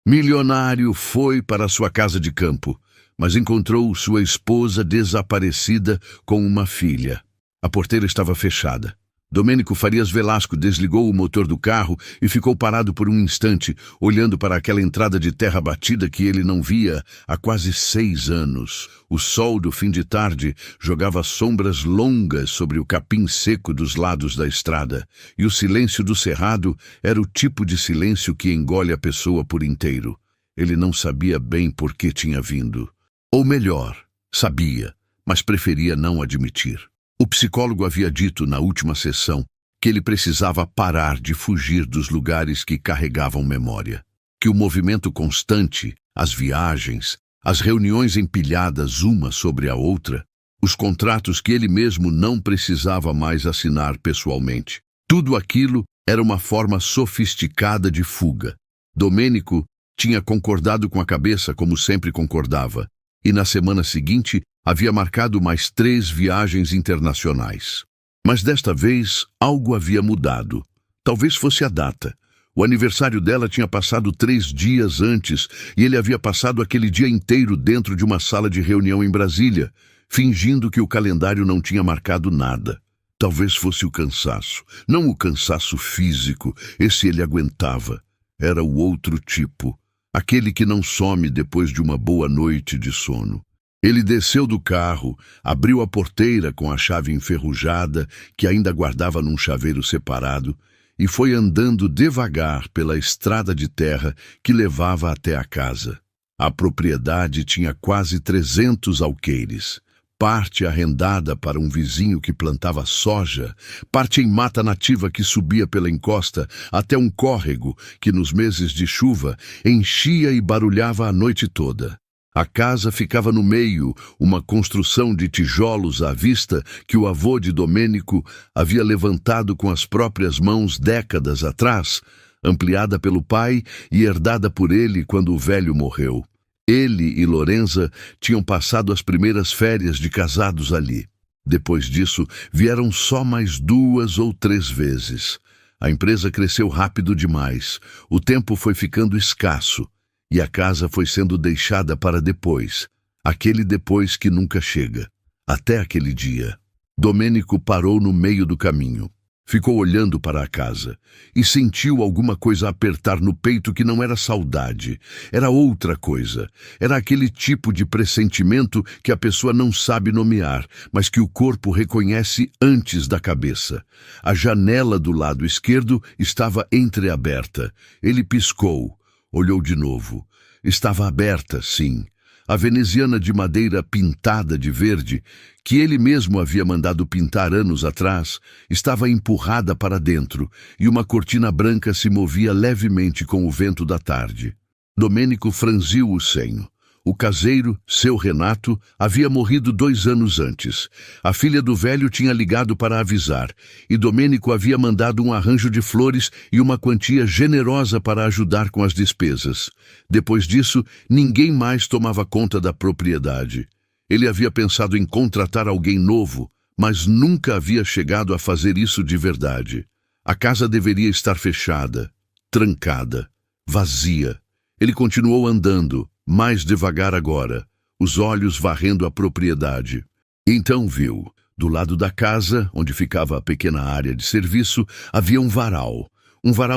Milionário foi para sua casa de campo, mas encontrou sua esposa desaparecida com uma filha. A porteira estava fechada. Domênico Farias Velasco desligou o motor do carro e ficou parado por um instante, olhando para aquela entrada de terra batida que ele não via há quase 6 anos. O sol do fim de tarde jogava sombras longas sobre o capim seco dos lados da estrada, e o silêncio do cerrado era o tipo de silêncio que engole a pessoa por inteiro. Ele não sabia bem por que tinha vindo. Ou melhor, sabia, mas preferia não admitir. O psicólogo havia dito na última sessão que ele precisava parar de fugir dos lugares que carregavam memória. Que o movimento constante, as viagens, as reuniões empilhadas uma sobre a outra, os contratos que ele mesmo não precisava mais assinar pessoalmente. Tudo aquilo era uma forma sofisticada de fuga. Domênico tinha concordado com a cabeça como sempre concordava, e na semana seguinte havia marcado mais 3 viagens internacionais. Mas desta vez algo havia mudado. Talvez fosse a data. O aniversário dela tinha passado 3 dias antes e ele havia passado aquele dia inteiro dentro de uma sala de reunião em Brasília, fingindo que o calendário não tinha marcado nada. Talvez fosse o cansaço. Não o cansaço físico, esse ele aguentava. Era o outro tipo, aquele que não some depois de uma boa noite de sono. Ele desceu do carro, abriu a porteira com a chave enferrujada, que ainda guardava num chaveiro separado, e foi andando devagar pela estrada de terra que levava até a casa. A propriedade tinha quase 300 alqueires, parte arrendada para um vizinho que plantava soja, parte em mata nativa que subia pela encosta até um córrego que, nos meses de chuva, enchia e barulhava a noite toda. A casa ficava no meio, uma construção de tijolos à vista que o avô de Domênico havia levantado com as próprias mãos décadas atrás, ampliada pelo pai e herdada por ele quando o velho morreu. Ele e Lorenza tinham passado as primeiras férias de casados ali. Depois disso, vieram só mais 2 ou 3 vezes. A empresa cresceu rápido demais, o tempo foi ficando escasso, e a casa foi sendo deixada para depois, aquele depois que nunca chega. Até aquele dia, Domênico parou no meio do caminho. Ficou olhando para a casa e sentiu alguma coisa apertar no peito que não era saudade, era outra coisa. Era aquele tipo de pressentimento que a pessoa não sabe nomear, mas que o corpo reconhece antes da cabeça. A janela do lado esquerdo estava entreaberta. Ele piscou. Olhou de novo. Estava aberta, sim. A veneziana de madeira pintada de verde, que ele mesmo havia mandado pintar anos atrás, estava empurrada para dentro e uma cortina branca se movia levemente com o vento da tarde. Domênico franziu o senho. O caseiro, seu Renato, havia morrido 2 anos antes. A filha do velho tinha ligado para avisar, e Domênico havia mandado um arranjo de flores e uma quantia generosa para ajudar com as despesas. Depois disso, ninguém mais tomava conta da propriedade. Ele havia pensado em contratar alguém novo, mas nunca havia chegado a fazer isso de verdade. A casa deveria estar fechada, trancada, vazia. Ele continuou andando, mais devagar agora, os olhos varrendo a propriedade. Então viu, do lado da casa, onde ficava a pequena área de serviço, havia um varal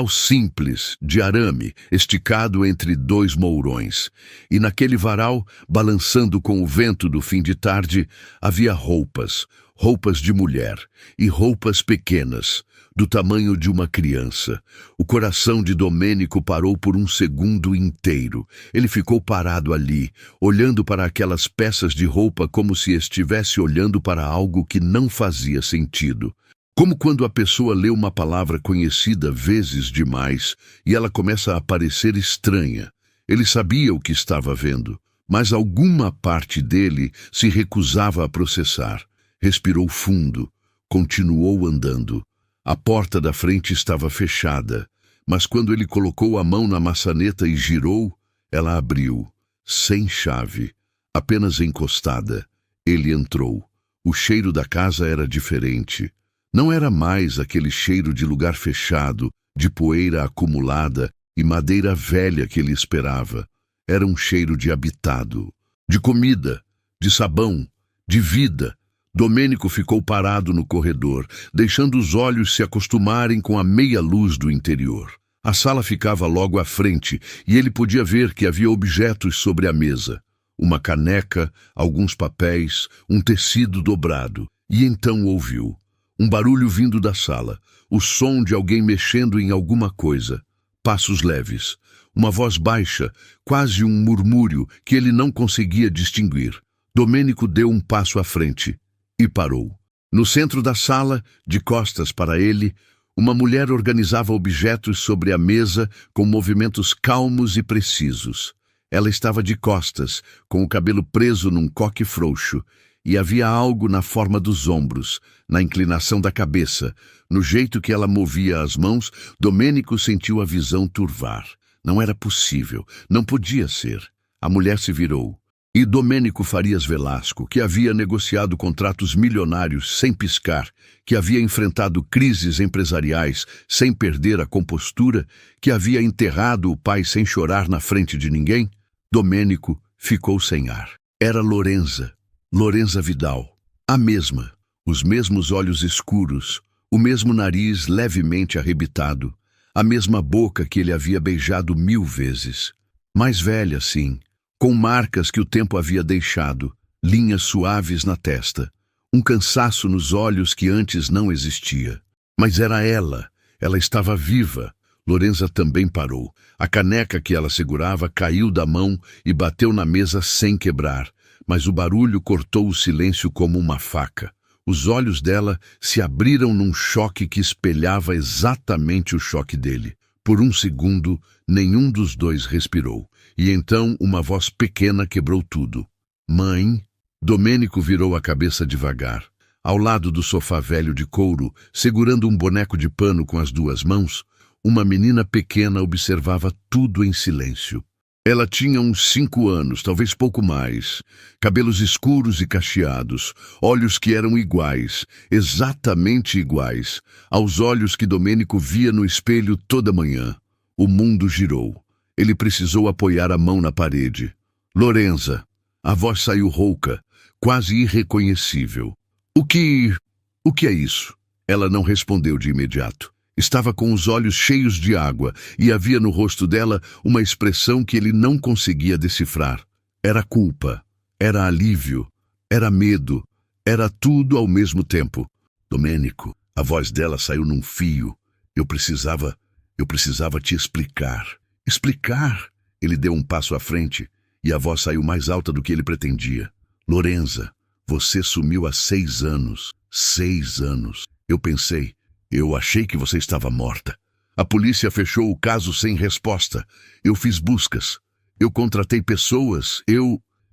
simples, de arame, esticado entre 2 mourões. E naquele varal, balançando com o vento do fim de tarde, havia roupas de mulher, e roupas pequenas, do tamanho de uma criança. O coração de Domênico parou por um segundo inteiro. Ele ficou parado ali, olhando para aquelas peças de roupa como se estivesse olhando para algo que não fazia sentido. Como quando a pessoa lê uma palavra conhecida vezes demais e ela começa a parecer estranha. Ele sabia o que estava vendo, mas alguma parte dele se recusava a processar. Respirou fundo, continuou andando. A porta da frente estava fechada, mas quando ele colocou a mão na maçaneta e girou, ela abriu, sem chave, apenas encostada. Ele entrou. O cheiro da casa era diferente. Não era mais aquele cheiro de lugar fechado, de poeira acumulada e madeira velha que ele esperava. Era um cheiro de habitado, de comida, de sabão, de vida. Domênico ficou parado no corredor, deixando os olhos se acostumarem com a meia luz do interior. A sala ficava logo à frente e ele podia ver que havia objetos sobre a mesa. Uma caneca, alguns papéis, um tecido dobrado. E então ouviu um barulho vindo da sala, o som de alguém mexendo em alguma coisa. Passos leves, uma voz baixa, quase um murmúrio que ele não conseguia distinguir. Domênico deu um passo à frente e parou. No centro da sala, de costas para ele, uma mulher organizava objetos sobre a mesa com movimentos calmos e precisos. Ela estava de costas, com o cabelo preso num coque frouxo, e havia algo na forma dos ombros, na inclinação da cabeça, no jeito que ela movia as mãos. Domênico sentiu a visão turvar. Não era possível, não podia ser. A mulher se virou. E Domênico Farias Velasco, que havia negociado contratos milionários sem piscar, que havia enfrentado crises empresariais sem perder a compostura, que havia enterrado o pai sem chorar na frente de ninguém, Domênico ficou sem ar. Era Lorenza Vidal, a mesma, os mesmos olhos escuros, o mesmo nariz levemente arrebitado, a mesma boca que ele havia beijado 1000 vezes. Mais velha, sim, com marcas que o tempo havia deixado, linhas suaves na testa, um cansaço nos olhos que antes não existia. Mas era ela estava viva. Lorenza também parou. A caneca que ela segurava caiu da mão e bateu na mesa sem quebrar, mas o barulho cortou o silêncio como uma faca. Os olhos dela se abriram num choque que espelhava exatamente o choque dele. Por um segundo, nenhum dos dois respirou, e então uma voz pequena quebrou tudo. Mãe? Domênico virou a cabeça devagar. Ao lado do sofá velho de couro, segurando um boneco de pano com as 2 mãos, uma menina pequena observava tudo em silêncio. Ela tinha uns 5 anos, talvez pouco mais, cabelos escuros e cacheados, olhos que eram iguais, exatamente iguais, aos olhos que Domênico via no espelho toda manhã. O mundo girou. Ele precisou apoiar a mão na parede. Lorenza. A voz saiu rouca, quase irreconhecível. O que é isso? Ela não respondeu de imediato. Estava com os olhos cheios de água e havia no rosto dela uma expressão que ele não conseguia decifrar. Era culpa, era alívio, era medo, era tudo ao mesmo tempo. Domênico, a voz dela saiu num fio. Eu precisava te explicar. Explicar? Ele deu um passo à frente e a voz saiu mais alta do que ele pretendia. Lorenza, você sumiu há 6 anos. 6 anos. Eu achei que você estava morta. A polícia fechou o caso sem resposta. Eu fiz buscas. Eu contratei pessoas.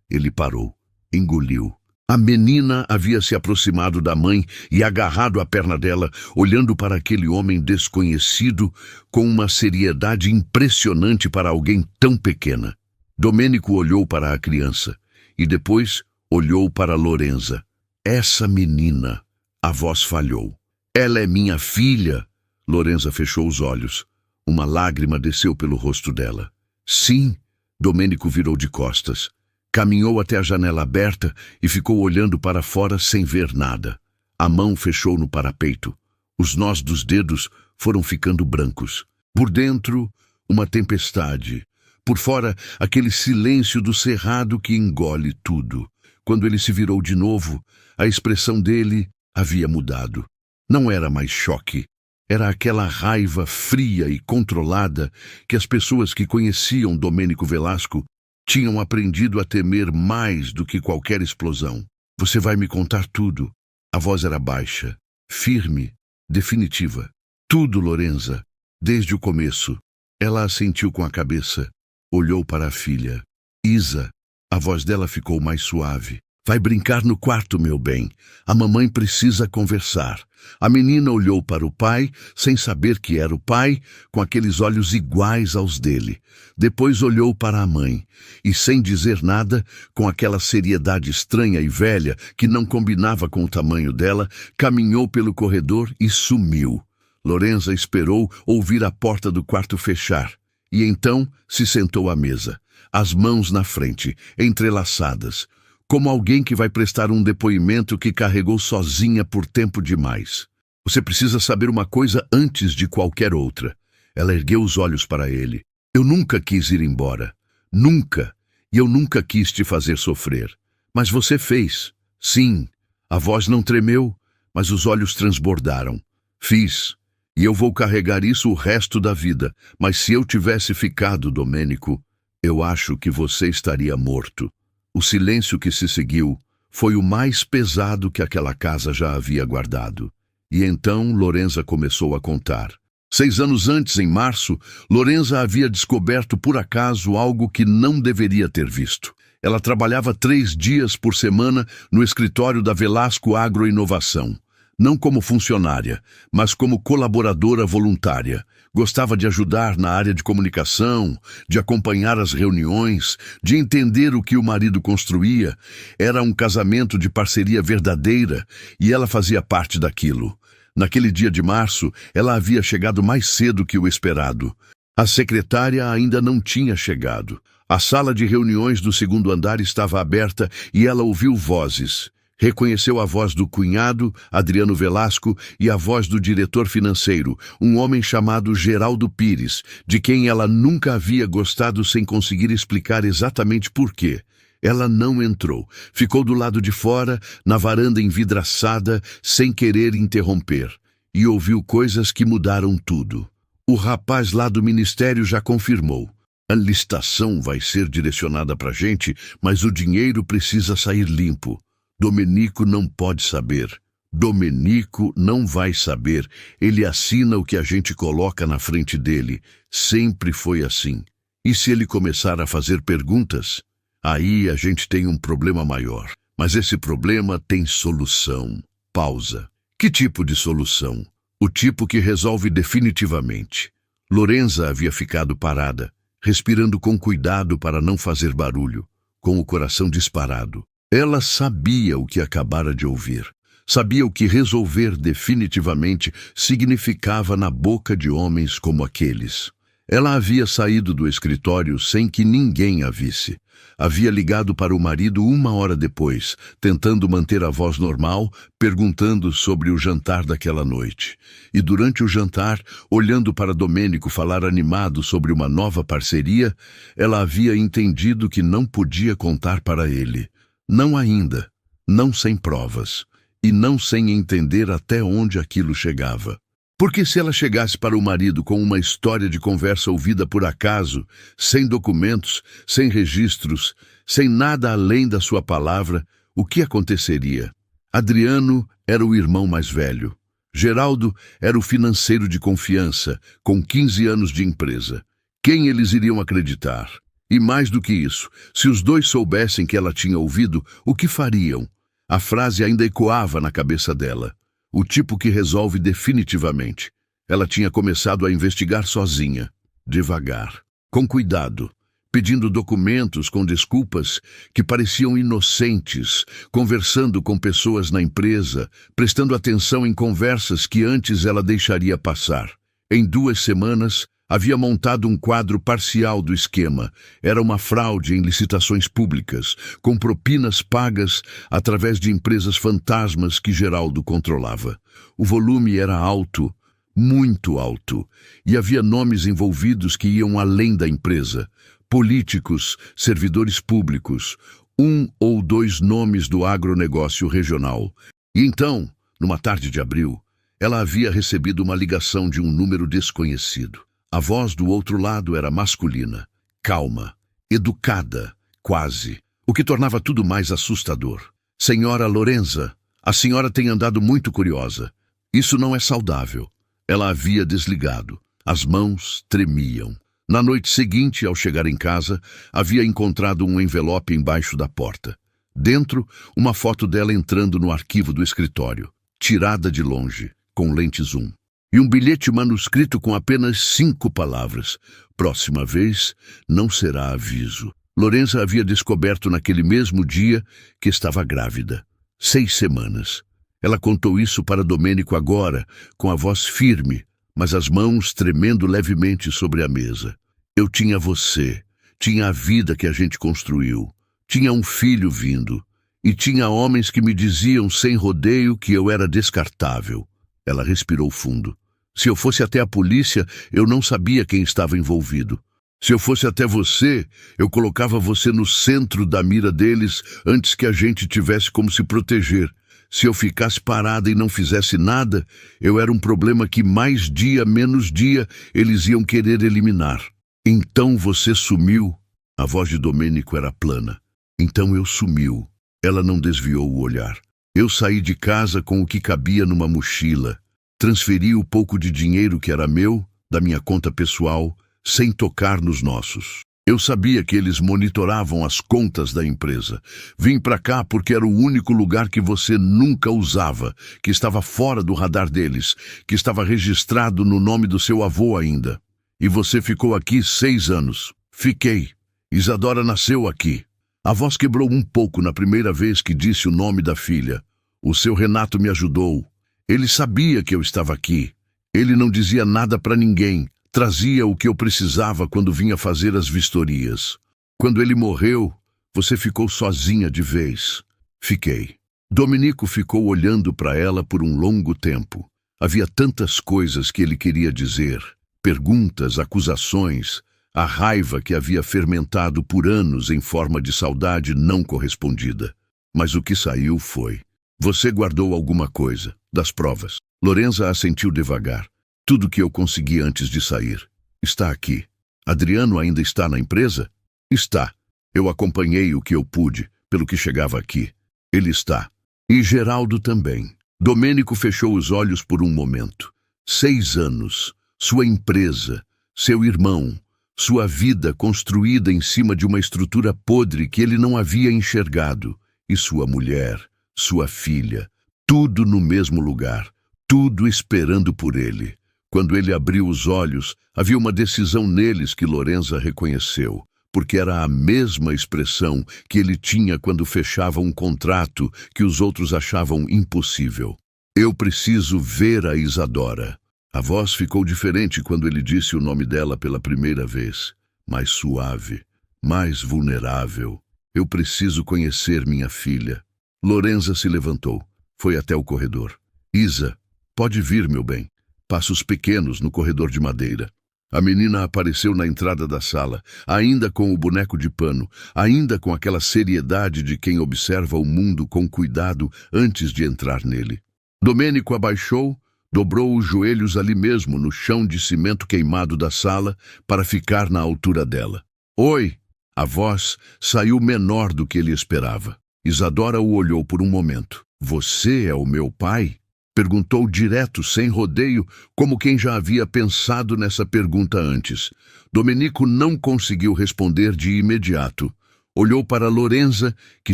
Ele parou. Engoliu. A menina havia se aproximado da mãe e agarrado a perna dela, olhando para aquele homem desconhecido com uma seriedade impressionante para alguém tão pequena. Domênico olhou para a criança e depois olhou para Lorenza. Essa menina. A voz falhou. Ela é minha filha. Lorenza fechou os olhos. Uma lágrima desceu pelo rosto dela. Sim. Domênico virou de costas. Caminhou até a janela aberta e ficou olhando para fora sem ver nada. A mão fechou no parapeito. Os nós dos dedos foram ficando brancos. Por dentro, uma tempestade. Por fora, aquele silêncio do cerrado que engole tudo. Quando ele se virou de novo, a expressão dele havia mudado. Não era mais choque. Era aquela raiva fria e controlada que as pessoas que conheciam Domênico Velasco tinham aprendido a temer mais do que qualquer explosão. Você vai me contar tudo. A voz era baixa, firme, definitiva. Tudo, Lorenza, desde o começo. Ela assentiu com a cabeça. Olhou para a filha. Isa. A voz dela ficou mais suave. Vai brincar no quarto, meu bem. A mamãe precisa conversar. A menina olhou para o pai, sem saber que era o pai, com aqueles olhos iguais aos dele. Depois olhou para a mãe, e sem dizer nada, com aquela seriedade estranha e velha que não combinava com o tamanho dela, caminhou pelo corredor e sumiu. Lorenza esperou ouvir a porta do quarto fechar. E então se sentou à mesa, as mãos na frente, entrelaçadas, como alguém que vai prestar um depoimento que carregou sozinha por tempo demais. Você precisa saber uma coisa antes de qualquer outra. Ela ergueu os olhos para ele. Eu nunca quis ir embora. Nunca. E eu nunca quis te fazer sofrer. Mas você fez. Sim. A voz não tremeu, mas os olhos transbordaram. Fiz. E eu vou carregar isso o resto da vida. Mas se eu tivesse ficado, Domênico, eu acho que você estaria morto. O silêncio que se seguiu foi o mais pesado que aquela casa já havia guardado. E então Lorenza começou a contar. 6 anos antes, em março, Lorenza havia descoberto por acaso algo que não deveria ter visto. Ela trabalhava 3 dias por semana no escritório da Velasco Agroinovação. Não como funcionária, mas como colaboradora voluntária. Gostava de ajudar na área de comunicação, de acompanhar as reuniões, de entender o que o marido construía. Era um casamento de parceria verdadeira e ela fazia parte daquilo. Naquele dia de março, ela havia chegado mais cedo que o esperado. A secretária ainda não tinha chegado. A sala de reuniões do 2º andar estava aberta e ela ouviu vozes. Reconheceu a voz do cunhado, Adriano Velasco, e a voz do diretor financeiro, um homem chamado Geraldo Pires, de quem ela nunca havia gostado sem conseguir explicar exatamente por quê. Ela não entrou, ficou do lado de fora, na varanda envidraçada, sem querer interromper, e ouviu coisas que mudaram tudo. O rapaz lá do ministério já confirmou. A licitação vai ser direcionada pra gente, mas o dinheiro precisa sair limpo. Domênico não pode saber. Domênico não vai saber. Ele assina o que a gente coloca na frente dele. Sempre foi assim. E se ele começar a fazer perguntas? Aí a gente tem um problema maior. Mas esse problema tem solução. Pausa. Que tipo de solução? O tipo que resolve definitivamente. Lorenza havia ficado parada, respirando com cuidado para não fazer barulho, com o coração disparado. Ela sabia o que acabara de ouvir. Sabia o que resolver definitivamente significava na boca de homens como aqueles. Ela havia saído do escritório sem que ninguém a visse. Havia ligado para o marido 1 hora depois, tentando manter a voz normal, perguntando sobre o jantar daquela noite. E durante o jantar, olhando para Domênico falar animado sobre uma nova parceria, ela havia entendido que não podia contar para ele. Não ainda, não sem provas, e não sem entender até onde aquilo chegava. Porque se ela chegasse para o marido com uma história de conversa ouvida por acaso, sem documentos, sem registros, sem nada além da sua palavra, o que aconteceria? Adriano era o irmão mais velho. Geraldo era o financeiro de confiança, com 15 anos de empresa. Quem eles iriam acreditar? E mais do que isso, se os dois soubessem que ela tinha ouvido, o que fariam? A frase ainda ecoava na cabeça dela. O tipo que resolve definitivamente. Ela tinha começado a investigar sozinha, devagar, com cuidado, pedindo documentos com desculpas que pareciam inocentes, conversando com pessoas na empresa, prestando atenção em conversas que antes ela deixaria passar. Em 2 semanas, havia montado um quadro parcial do esquema. Era uma fraude em licitações públicas, com propinas pagas através de empresas fantasmas que Geraldo controlava. O volume era alto, muito alto, e havia nomes envolvidos que iam além da empresa. Políticos, servidores públicos, 1 ou 2 nomes do agronegócio regional. E então, numa tarde de abril, ela havia recebido uma ligação de um número desconhecido. A voz do outro lado era masculina, calma, educada, quase, o que tornava tudo mais assustador. Senhora Lorenza, a senhora tem andado muito curiosa. Isso não é saudável. Ela havia desligado. As mãos tremiam. Na noite seguinte, ao chegar em casa, havia encontrado um envelope embaixo da porta. Dentro, uma foto dela entrando no arquivo do escritório, tirada de longe, com lente zoom. E um bilhete manuscrito com apenas 5 palavras. Próxima vez, não será aviso. Lorenza havia descoberto naquele mesmo dia que estava grávida. 6 semanas. Ela contou isso para Domênico agora, com a voz firme, mas as mãos tremendo levemente sobre a mesa. Eu tinha você, tinha a vida que a gente construiu, tinha um filho vindo, e tinha homens que me diziam sem rodeio que eu era descartável. Ela respirou fundo. Se eu fosse até a polícia, eu não sabia quem estava envolvido. Se eu fosse até você, eu colocava você no centro da mira deles antes que a gente tivesse como se proteger. Se eu ficasse parada e não fizesse nada, eu era um problema que mais dia, menos dia, eles iam querer eliminar. Então você sumiu. A voz de Domênico era plana. Então eu sumiu. Ela não desviou o olhar. Eu saí de casa com o que cabia numa mochila. Transferi o pouco de dinheiro que era meu, da minha conta pessoal, sem tocar nos nossos. Eu sabia que eles monitoravam as contas da empresa. Vim para cá porque era o único lugar que você nunca usava, que estava fora do radar deles, que estava registrado no nome do seu avô ainda. E você ficou aqui 6 anos. Fiquei. Isadora nasceu aqui. A voz quebrou um pouco na primeira vez que disse o nome da filha. O seu Renato me ajudou. Ele sabia que eu estava aqui. Ele não dizia nada para ninguém. Trazia o que eu precisava quando vinha fazer as vistorias. Quando ele morreu, você ficou sozinha de vez. Fiquei. Domênico ficou olhando para ela por um longo tempo. Havia tantas coisas que ele queria dizer. Perguntas, acusações, a raiva que havia fermentado por anos em forma de saudade não correspondida. Mas o que saiu foi: você guardou alguma coisa, das provas. Lorenza assentiu devagar. Tudo que eu consegui antes de sair. Está aqui. Adriano ainda está na empresa? Está. Eu acompanhei o que eu pude, pelo que chegava aqui. Ele está. E Geraldo também. Domênico fechou os olhos por um momento. 6 anos. Sua empresa. Seu irmão. Sua vida construída em cima de uma estrutura podre que ele não havia enxergado. E sua mulher. Sua filha. Tudo no mesmo lugar. Tudo esperando por ele. Quando ele abriu os olhos, havia uma decisão neles que Lorenza reconheceu, porque era a mesma expressão que ele tinha quando fechava um contrato que os outros achavam impossível. Eu preciso ver a Isadora. A voz ficou diferente quando ele disse o nome dela pela primeira vez. Mais suave, mais vulnerável. Eu preciso conhecer minha filha. Lorenza se levantou. Foi até o corredor. Isa, pode vir, meu bem. Passos pequenos no corredor de madeira. A menina apareceu na entrada da sala, ainda com o boneco de pano, ainda com aquela seriedade de quem observa o mundo com cuidado antes de entrar nele. Domênico abaixou, dobrou os joelhos ali mesmo no chão de cimento queimado da sala para ficar na altura dela. Oi! A voz saiu menor do que ele esperava. Isadora o olhou por um momento. Você é o meu pai? Perguntou direto, sem rodeio, como quem já havia pensado nessa pergunta antes. Domênico não conseguiu responder de imediato. Olhou para Lorenza, que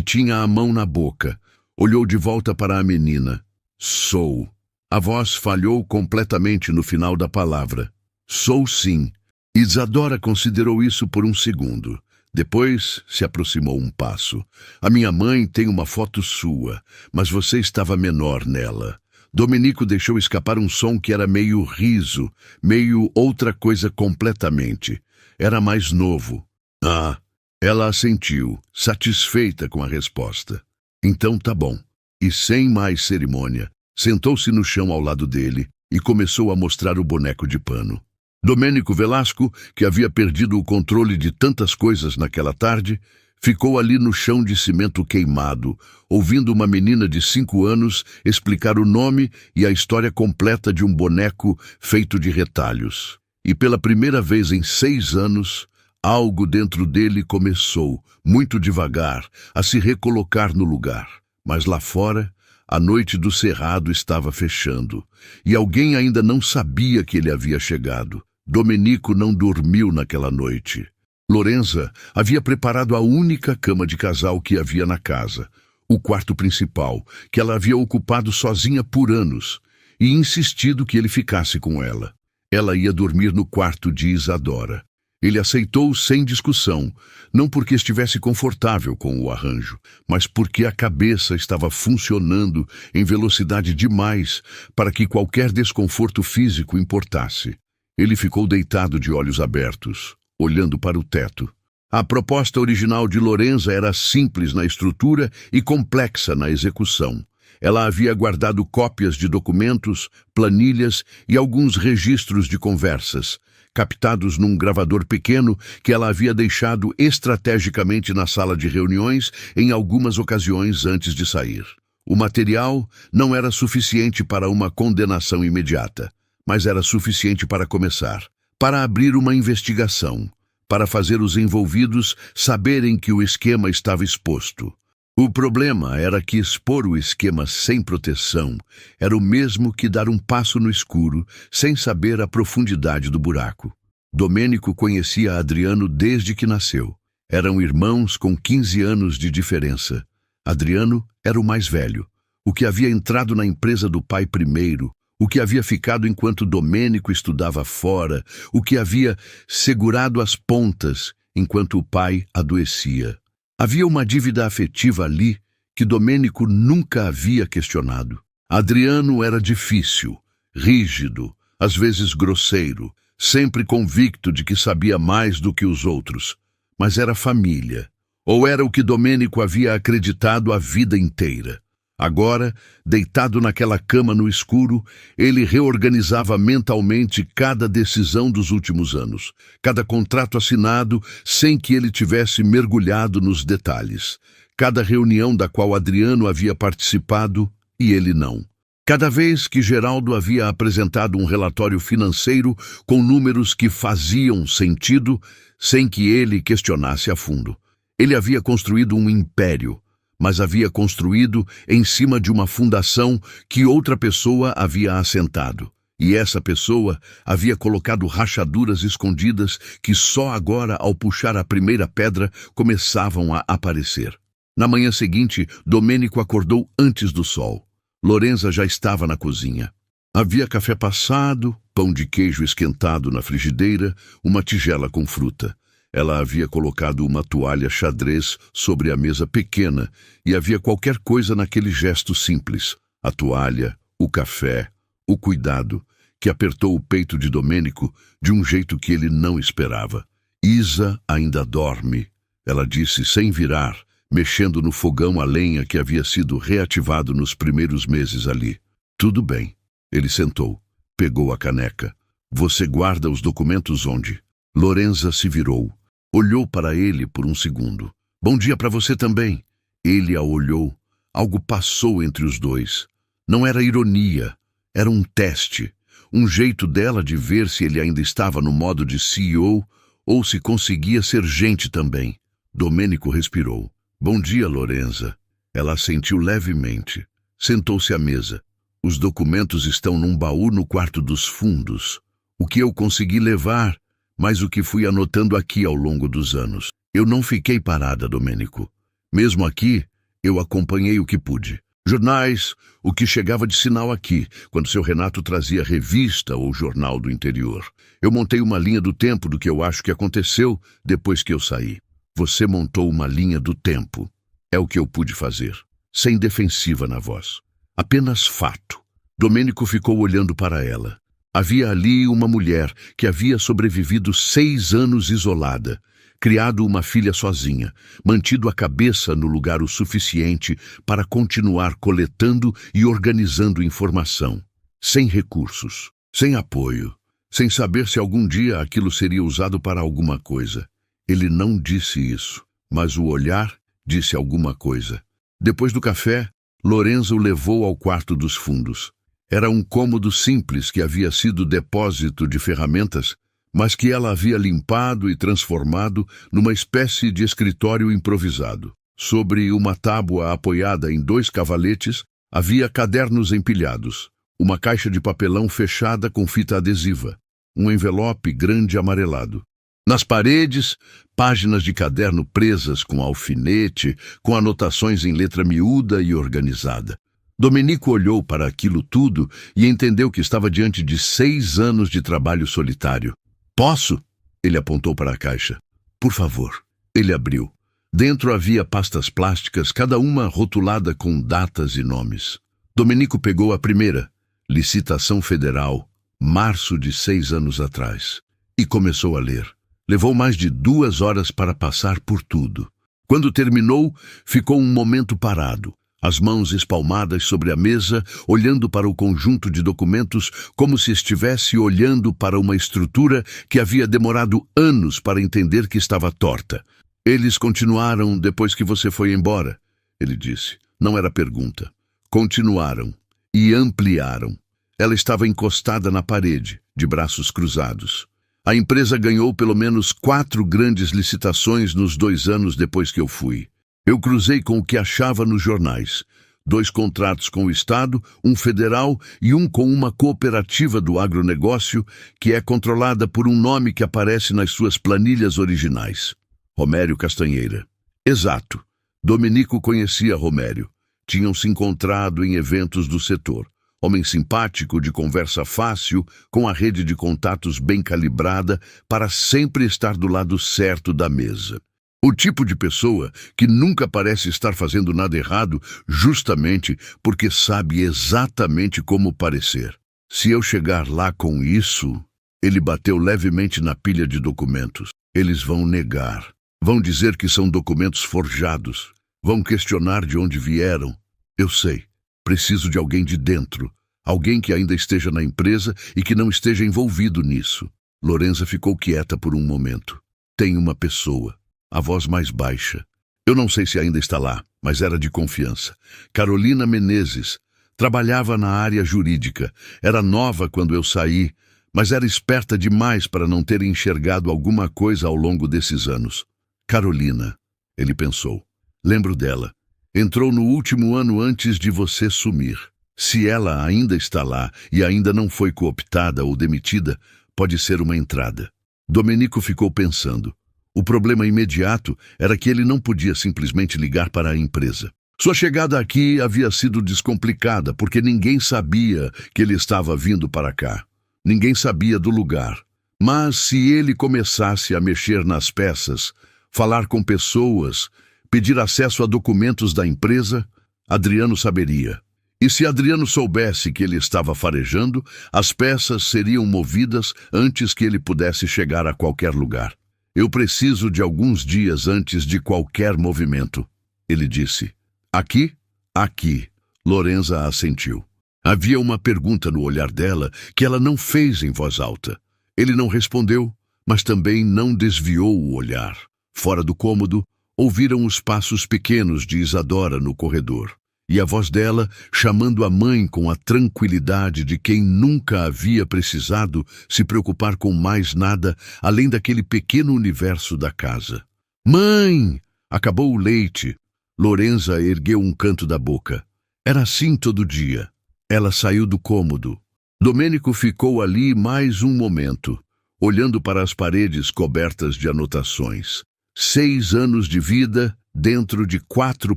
tinha a mão na boca. Olhou de volta para a menina. Sou. A voz falhou completamente no final da palavra. Sou sim. Isadora considerou isso por um segundo. Depois se aproximou um passo. A minha mãe tem uma foto sua, mas você estava menor nela. Domênico deixou escapar um som que era meio riso, meio outra coisa completamente. Era mais novo. Ah, ela assentiu, satisfeita com a resposta. Então tá bom. E sem mais cerimônia, sentou-se no chão ao lado dele e começou a mostrar o boneco de pano. Domênico Velasco, que havia perdido o controle de tantas coisas naquela tarde, ficou ali no chão de cimento queimado, ouvindo uma menina de 5 anos explicar o nome e a história completa de um boneco feito de retalhos. E pela primeira vez em 6 anos, algo dentro dele começou, muito devagar, a se recolocar no lugar. Mas lá fora, a noite do cerrado estava fechando, e alguém ainda não sabia que ele havia chegado. Domênico não dormiu naquela noite. Lorenza havia preparado a única cama de casal que havia na casa, o quarto principal, que ela havia ocupado sozinha por anos, e insistido que ele ficasse com ela. Ela ia dormir no quarto de Isadora. Ele aceitou sem discussão, não porque estivesse confortável com o arranjo, mas porque a cabeça estava funcionando em velocidade demais para que qualquer desconforto físico importasse. Ele ficou deitado de olhos abertos, olhando para o teto. A proposta original de Lorenza era simples na estrutura e complexa na execução. Ela havia guardado cópias de documentos, planilhas e alguns registros de conversas, captados num gravador pequeno que ela havia deixado estrategicamente na sala de reuniões em algumas ocasiões antes de sair. O material não era suficiente para uma condenação imediata, mas era suficiente para começar, para abrir uma investigação, para fazer os envolvidos saberem que o esquema estava exposto. O problema era que expor o esquema sem proteção era o mesmo que dar um passo no escuro sem saber a profundidade do buraco. Domênico conhecia Adriano desde que nasceu. Eram irmãos com 15 anos de diferença. Adriano era o mais velho, o que havia entrado na empresa do pai primeiro, o que havia ficado enquanto Domênico estudava fora, o que havia segurado as pontas enquanto o pai adoecia. Havia uma dívida afetiva ali que Domênico nunca havia questionado. Adriano era difícil, rígido, às vezes grosseiro, sempre convicto de que sabia mais do que os outros. Mas era família, ou era o que Domênico havia acreditado a vida inteira. Agora, deitado naquela cama no escuro, ele reorganizava mentalmente cada decisão dos últimos anos, cada contrato assinado sem que ele tivesse mergulhado nos detalhes, cada reunião da qual Adriano havia participado e ele não. Cada vez que Geraldo havia apresentado um relatório financeiro com números que faziam sentido, sem que ele questionasse a fundo. Ele havia construído um império, mas havia construído em cima de uma fundação que outra pessoa havia assentado. E essa pessoa havia colocado rachaduras escondidas que só agora, ao puxar a primeira pedra, começavam a aparecer. Na manhã seguinte, Domênico acordou antes do sol. Lorenza já estava na cozinha. Havia café passado, pão de queijo esquentado na frigideira, uma tigela com fruta. Ela havia colocado uma toalha xadrez sobre a mesa pequena e havia qualquer coisa naquele gesto simples. A toalha, o café, o cuidado, que apertou o peito de Domênico de um jeito que ele não esperava. Isa ainda dorme, ela disse sem virar, mexendo no fogão a lenha que havia sido reativado nos primeiros meses ali. Tudo bem. Ele sentou, pegou a caneca. Você guarda os documentos onde? Lorenza se virou. Olhou para ele por um segundo. Bom dia para você também. Ele a olhou. Algo passou entre os dois. Não era ironia. Era um teste. Um jeito dela de ver se ele ainda estava no modo de CEO ou se conseguia ser gente também. Domênico respirou. Bom dia, Lorenza. Ela assentiu levemente. Sentou-se à mesa. Os documentos estão num baú no quarto dos fundos. O que eu consegui levar, mas o que fui anotando aqui ao longo dos anos. Eu não fiquei parada, Domênico. Mesmo aqui, eu acompanhei o que pude. Jornais, o que chegava de sinal aqui, quando seu Renato trazia revista ou jornal do interior. Eu montei uma linha do tempo do que eu acho que aconteceu depois que eu saí. Você montou uma linha do tempo. É o que eu pude fazer, sem defensiva na voz. Apenas fato. Domênico ficou olhando para ela. Havia ali uma mulher que havia sobrevivido 6 anos isolada, criado uma filha sozinha, mantido a cabeça no lugar o suficiente para continuar coletando e organizando informação, sem recursos, sem apoio, sem saber se algum dia aquilo seria usado para alguma coisa. Ele não disse isso, mas o olhar disse alguma coisa. Depois do café, Lorenza o levou ao quarto dos fundos. Era um cômodo simples que havia sido depósito de ferramentas, mas que ela havia limpado e transformado numa espécie de escritório improvisado. Sobre uma tábua apoiada em 2 cavaletes, havia cadernos empilhados, uma caixa de papelão fechada com fita adesiva, um envelope grande amarelado. Nas paredes, páginas de caderno presas com alfinete, com anotações em letra miúda e organizada. Domênico olhou para aquilo tudo e entendeu que estava diante de 6 anos de trabalho solitário. Posso? Ele apontou para a caixa. Por favor. Ele abriu. Dentro havia pastas plásticas, cada uma rotulada com datas e nomes. Domênico pegou a primeira, Licitação Federal, março de 6 anos atrás, e começou a ler. Levou mais de 2 horas para passar por tudo. Quando terminou, ficou um momento parado, as mãos espalmadas sobre a mesa, olhando para o conjunto de documentos como se estivesse olhando para uma estrutura que havia demorado anos para entender que estava torta. Eles continuaram depois que você foi embora, ele disse. Não era pergunta. Continuaram e ampliaram. Ela estava encostada na parede, de braços cruzados. A empresa ganhou pelo menos 4 grandes licitações nos 2 anos depois que eu fui. Eu cruzei com o que achava nos jornais. 2 contratos com o Estado, um federal e um com uma cooperativa do agronegócio que é controlada por um nome que aparece nas suas planilhas originais. Romério Castanheira. Exato. Domenico conhecia Romério. Tinham se encontrado em eventos do setor. Homem simpático, de conversa fácil, com a rede de contatos bem calibrada para sempre estar do lado certo da mesa. O tipo de pessoa que nunca parece estar fazendo nada errado justamente porque sabe exatamente como parecer. Se eu chegar lá com isso... Ele bateu levemente na pilha de documentos. Eles vão negar. Vão dizer que são documentos forjados. Vão questionar de onde vieram. Eu sei. Preciso de alguém de dentro. Alguém que ainda esteja na empresa e que não esteja envolvido nisso. Lorenza ficou quieta por um momento. Tem uma pessoa. A voz mais baixa. Eu não sei se ainda está lá, mas era de confiança. Carolina Menezes. Trabalhava na área jurídica. Era nova quando eu saí, mas era esperta demais para não ter enxergado alguma coisa ao longo desses anos. Carolina, ele pensou. Lembro dela. Entrou no último ano antes de você sumir. Se ela ainda está lá e ainda não foi cooptada ou demitida, pode ser uma entrada. Domenico ficou pensando. O problema imediato era que ele não podia simplesmente ligar para a empresa. Sua chegada aqui havia sido descomplicada porque ninguém sabia que ele estava vindo para cá. Ninguém sabia do lugar. Mas se ele começasse a mexer nas peças, falar com pessoas, pedir acesso a documentos da empresa, Adriano saberia. E se Adriano soubesse que ele estava farejando, as peças seriam movidas antes que ele pudesse chegar a qualquer lugar. Eu preciso de alguns dias antes de qualquer movimento, ele disse. Aqui? Aqui. Lorenza assentiu. Havia uma pergunta no olhar dela que ela não fez em voz alta. Ele não respondeu, mas também não desviou o olhar. Fora do cômodo, ouviram os passos pequenos de Isadora no corredor, e a voz dela chamando a mãe com a tranquilidade de quem nunca havia precisado se preocupar com mais nada além daquele pequeno universo da casa. Mãe! Acabou o leite. Lorenza ergueu um canto da boca. Era assim todo dia. Ela saiu do cômodo. Domênico ficou ali mais um momento, olhando para as paredes cobertas de anotações. 6 anos de vida dentro de 4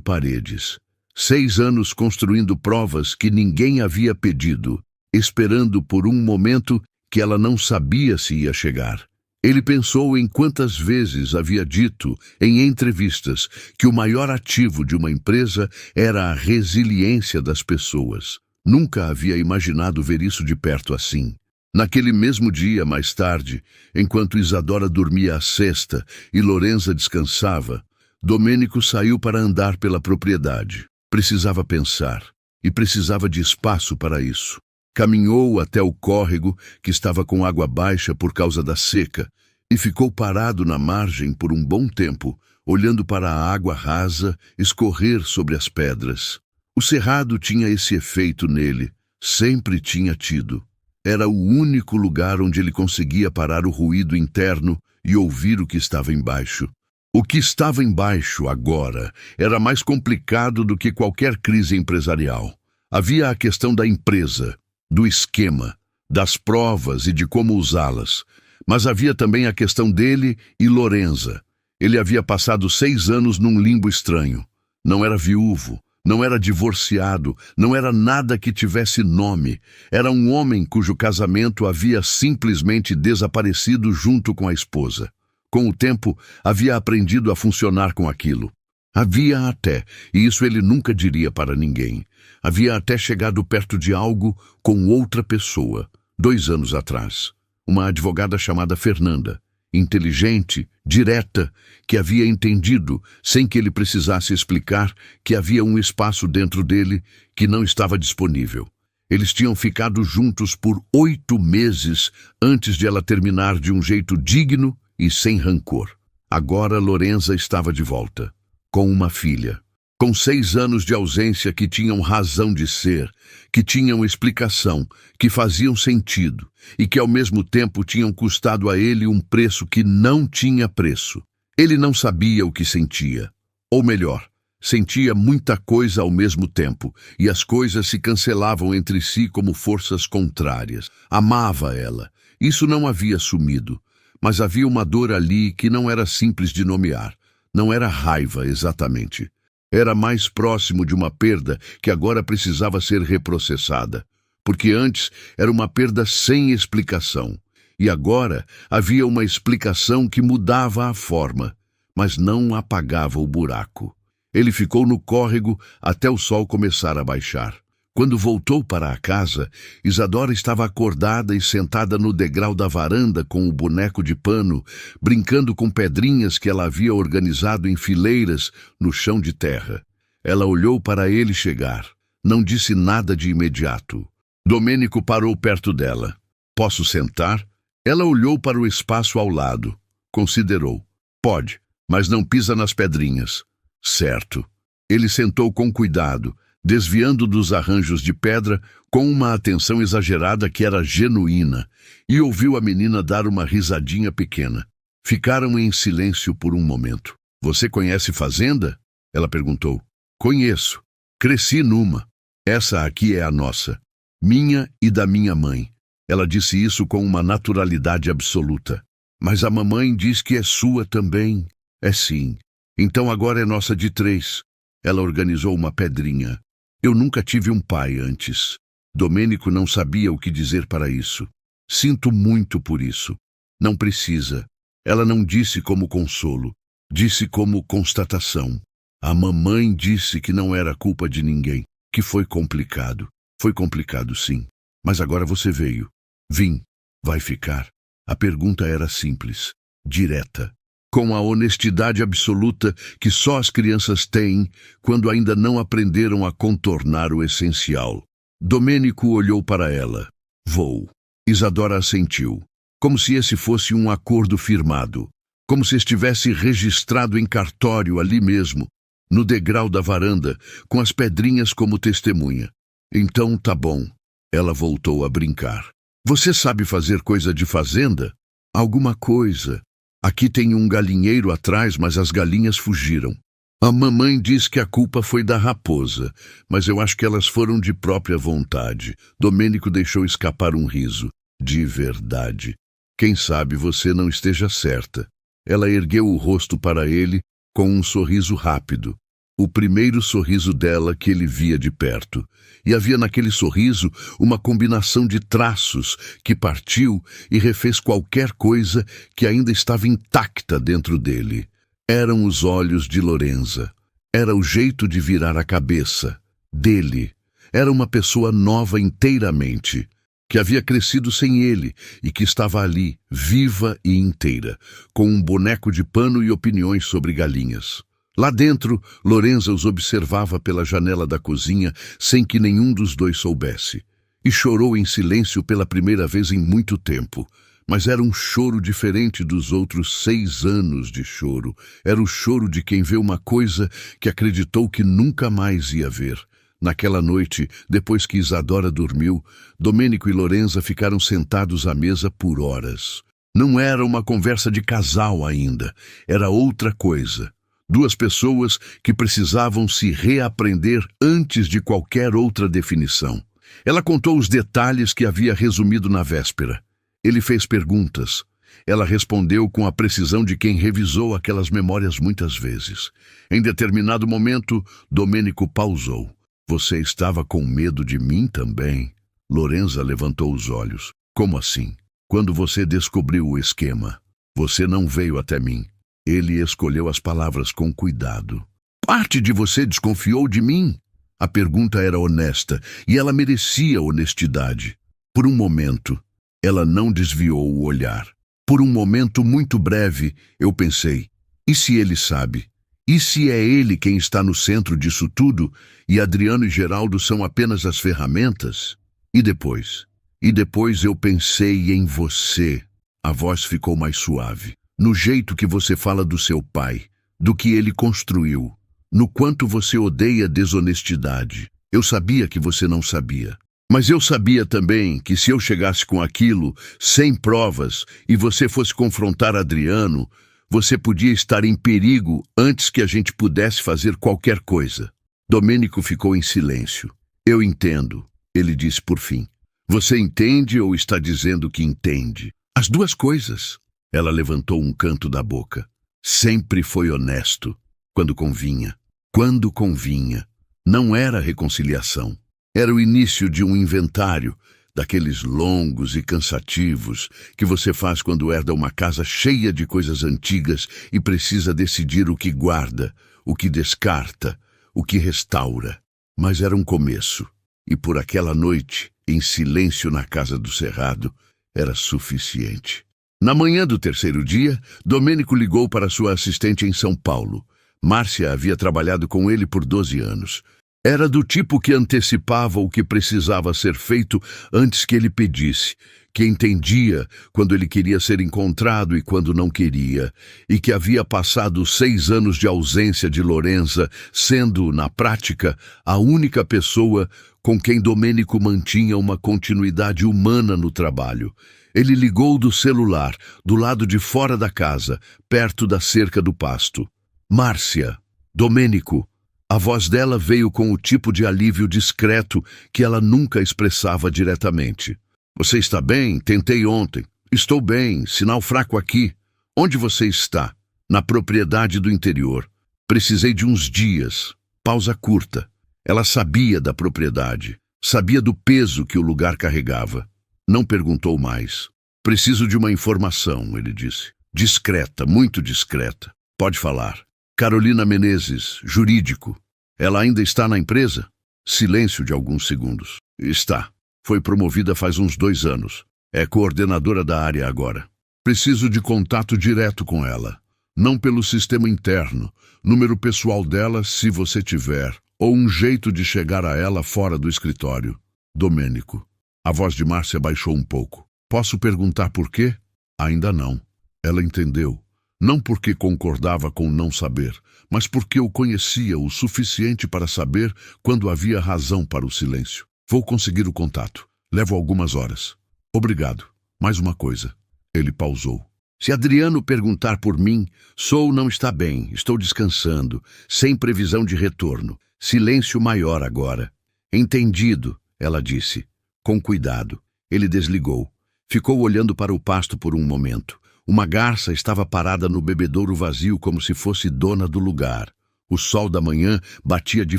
paredes. 6 anos construindo provas que ninguém havia pedido, esperando por um momento que ela não sabia se ia chegar. Ele pensou em quantas vezes havia dito, em entrevistas, que o maior ativo de uma empresa era a resiliência das pessoas. Nunca havia imaginado ver isso de perto assim. Naquele mesmo dia, mais tarde, enquanto Isadora dormia a sesta e Lorenza descansava, Domênico saiu para andar pela propriedade. Precisava pensar, e precisava de espaço para isso. Caminhou até o córrego, que estava com água baixa por causa da seca, e ficou parado na margem por um bom tempo, olhando para a água rasa escorrer sobre as pedras. O cerrado tinha esse efeito nele, sempre tinha tido. Era o único lugar onde ele conseguia parar o ruído interno e ouvir o que estava embaixo. O que estava embaixo agora era mais complicado do que qualquer crise empresarial. Havia a questão da empresa, do esquema, das provas e de como usá-las. Mas havia também a questão dele e Lorenza. Ele havia passado 6 anos num limbo estranho. Não era viúvo. Não era divorciado, não era nada que tivesse nome. Era um homem cujo casamento havia simplesmente desaparecido junto com a esposa. Com o tempo, havia aprendido a funcionar com aquilo. Havia até, e isso ele nunca diria para ninguém, havia até chegado perto de algo com outra pessoa, 2 anos atrás. Uma advogada chamada Fernanda. inteligente, direta, que havia entendido, sem que ele precisasse explicar, que havia um espaço dentro dele que não estava disponível. Eles tinham ficado juntos por 8 meses antes de ela terminar de um jeito digno e sem rancor. Agora Lorenza estava de volta, com uma filha, com 6 anos de ausência que tinham razão de ser, que tinham explicação, que faziam sentido e que ao mesmo tempo tinham custado a ele um preço que não tinha preço. Ele não sabia o que sentia, ou melhor, sentia muita coisa ao mesmo tempo, e as coisas se cancelavam entre si como forças contrárias. Amava ela, isso não havia sumido, mas havia uma dor ali que não era simples de nomear. Não era raiva exatamente. Era mais próximo de uma perda que agora precisava ser reprocessada, porque antes era uma perda sem explicação, e agora havia uma explicação que mudava a forma, mas não apagava o buraco. Ele ficou no córrego até o sol começar a baixar. Quando voltou para a casa, Isadora estava acordada e sentada no degrau da varanda com o boneco de pano, brincando com pedrinhas que ela havia organizado em fileiras no chão de terra. Ela olhou para ele chegar. Não disse nada de imediato. Domênico parou perto dela. "Posso sentar?" Ela olhou para o espaço ao lado. Considerou. "Pode, mas não pisa nas pedrinhas." "Certo." Ele sentou com cuidado, desviando dos arranjos de pedra com uma atenção exagerada que era genuína, e ouviu a menina dar uma risadinha pequena. Ficaram em silêncio por um momento. "Você conhece fazenda?" Ela perguntou. "Conheço. Cresci numa. Essa aqui é a nossa. Minha e da minha mãe." Ela disse isso com uma naturalidade absoluta. "Mas a mamãe diz que é sua também." "É sim. Então agora é nossa de 3. Ela organizou uma pedrinha. "Eu nunca tive um pai antes." Domênico não sabia o que dizer para isso. "Sinto muito por isso." "Não precisa." Ela não disse como consolo. Disse como constatação. "A mamãe disse que não era culpa de ninguém, que foi complicado." "Foi complicado, sim. Mas agora você veio." "Vim." "Vai ficar?" A pergunta era simples, direta, com a honestidade absoluta que só as crianças têm quando ainda não aprenderam a contornar o essencial. Domênico olhou para ela. "Vou." Isadora assentiu, como se esse fosse um acordo firmado, como se estivesse registrado em cartório ali mesmo, no degrau da varanda, com as pedrinhas como testemunha. "Então tá bom." Ela voltou a brincar. "Você sabe fazer coisa de fazenda?" "Alguma coisa. Aqui tem um galinheiro atrás, mas as galinhas fugiram. A mamãe diz que a culpa foi da raposa, mas eu acho que elas foram de própria vontade." Domênico deixou escapar um riso. "De verdade. Quem sabe você não esteja certa." Ela ergueu o rosto para ele com um sorriso rápido. O primeiro sorriso dela que ele via de perto. E havia naquele sorriso uma combinação de traços que partiu e refez qualquer coisa que ainda estava intacta dentro dele. Eram os olhos de Lorenza. Era o jeito de virar a cabeça. Dele. Era uma pessoa nova inteiramente, que havia crescido sem ele e que estava ali, viva e inteira, com um boneco de pano e opiniões sobre galinhas. Lá dentro, Lorenza os observava pela janela da cozinha sem que nenhum dos dois soubesse. E chorou em silêncio pela primeira vez em muito tempo. Mas era um choro diferente dos outros 6 anos de choro. Era o choro de quem vê uma coisa que acreditou que nunca mais ia ver. Naquela noite, depois que Isadora dormiu, Domênico e Lorenza ficaram sentados à mesa por horas. Não era uma conversa de casal ainda, era outra coisa. 2 pessoas que precisavam se reaprender antes de qualquer outra definição. Ela contou os detalhes que havia resumido na véspera. Ele fez perguntas. Ela respondeu com a precisão de quem revisou aquelas memórias muitas vezes. Em determinado momento, Domênico pausou. "Você estava com medo de mim também?" Lorenza levantou os olhos. "Como assim?" "Quando você descobriu o esquema, você não veio até mim." Ele escolheu as palavras com cuidado. "Parte de você desconfiou de mim?" A pergunta era honesta, e ela merecia honestidade. Por um momento, ela não desviou o olhar. Por um momento muito breve, eu pensei, e se ele sabe? E se é ele quem está no centro disso tudo, e Adriano e Geraldo são apenas as ferramentas? E depois? E depois eu pensei em você. A voz ficou mais suave. No jeito que você fala do seu pai, do que ele construiu, no quanto você odeia desonestidade. Eu sabia que você não sabia. Mas eu sabia também que se eu chegasse com aquilo, sem provas, e você fosse confrontar Adriano, você podia estar em perigo antes que a gente pudesse fazer qualquer coisa. Domênico ficou em silêncio. Eu entendo, ele disse por fim. Você entende ou está dizendo que entende? As duas coisas. Ela levantou um canto da boca. Sempre foi honesto. Quando convinha. Quando convinha. Não era reconciliação. Era o início de um inventário, daqueles longos e cansativos que você faz quando herda uma casa cheia de coisas antigas e precisa decidir o que guarda, o que descarta, o que restaura. Mas era um começo. E por aquela noite, em silêncio na casa do Cerrado, era suficiente. Na manhã do terceiro dia, Domênico ligou para sua assistente em São Paulo. Márcia havia trabalhado com ele por 12 anos. Era do tipo que antecipava o que precisava ser feito antes que ele pedisse, que entendia quando ele queria ser encontrado e quando não queria, e que havia passado 6 anos de ausência de Lorenza, sendo, na prática, a única pessoa com quem Domênico mantinha uma continuidade humana no trabalho. Ele ligou do celular, do lado de fora da casa, perto da cerca do pasto. Márcia, Domênico. A voz dela veio com o tipo de alívio discreto que ela nunca expressava diretamente. Você está bem? Tentei ontem. Estou bem, sinal fraco aqui. Onde você está? Na propriedade do interior. Precisei de uns dias. Pausa curta. Ela sabia da propriedade. Sabia do peso que o lugar carregava. Não perguntou mais. Preciso de uma informação, ele disse. Discreta, muito discreta. Pode falar. Carolina Menezes, jurídico. Ela ainda está na empresa? Silêncio de alguns segundos. Está. Foi promovida faz uns 2 anos. É coordenadora da área agora. Preciso de contato direto com ela. Não pelo sistema interno. Número pessoal dela, se você tiver. Ou um jeito de chegar a ela fora do escritório. Domênico. A voz de Márcia baixou um pouco. Posso perguntar por quê? Ainda não. Ela entendeu. Não porque concordava com não saber, mas porque o conhecia o suficiente para saber quando havia razão para o silêncio. Vou conseguir o contato. Levo algumas horas. Obrigado. Mais uma coisa. Ele pausou. Se Adriano perguntar por mim, Sou não está bem, estou descansando, sem previsão de retorno. Silêncio maior agora. Entendido, ela disse. Com cuidado. Ele desligou. Ficou olhando para o pasto por um momento. Uma garça estava parada no bebedouro vazio como se fosse dona do lugar. O sol da manhã batia de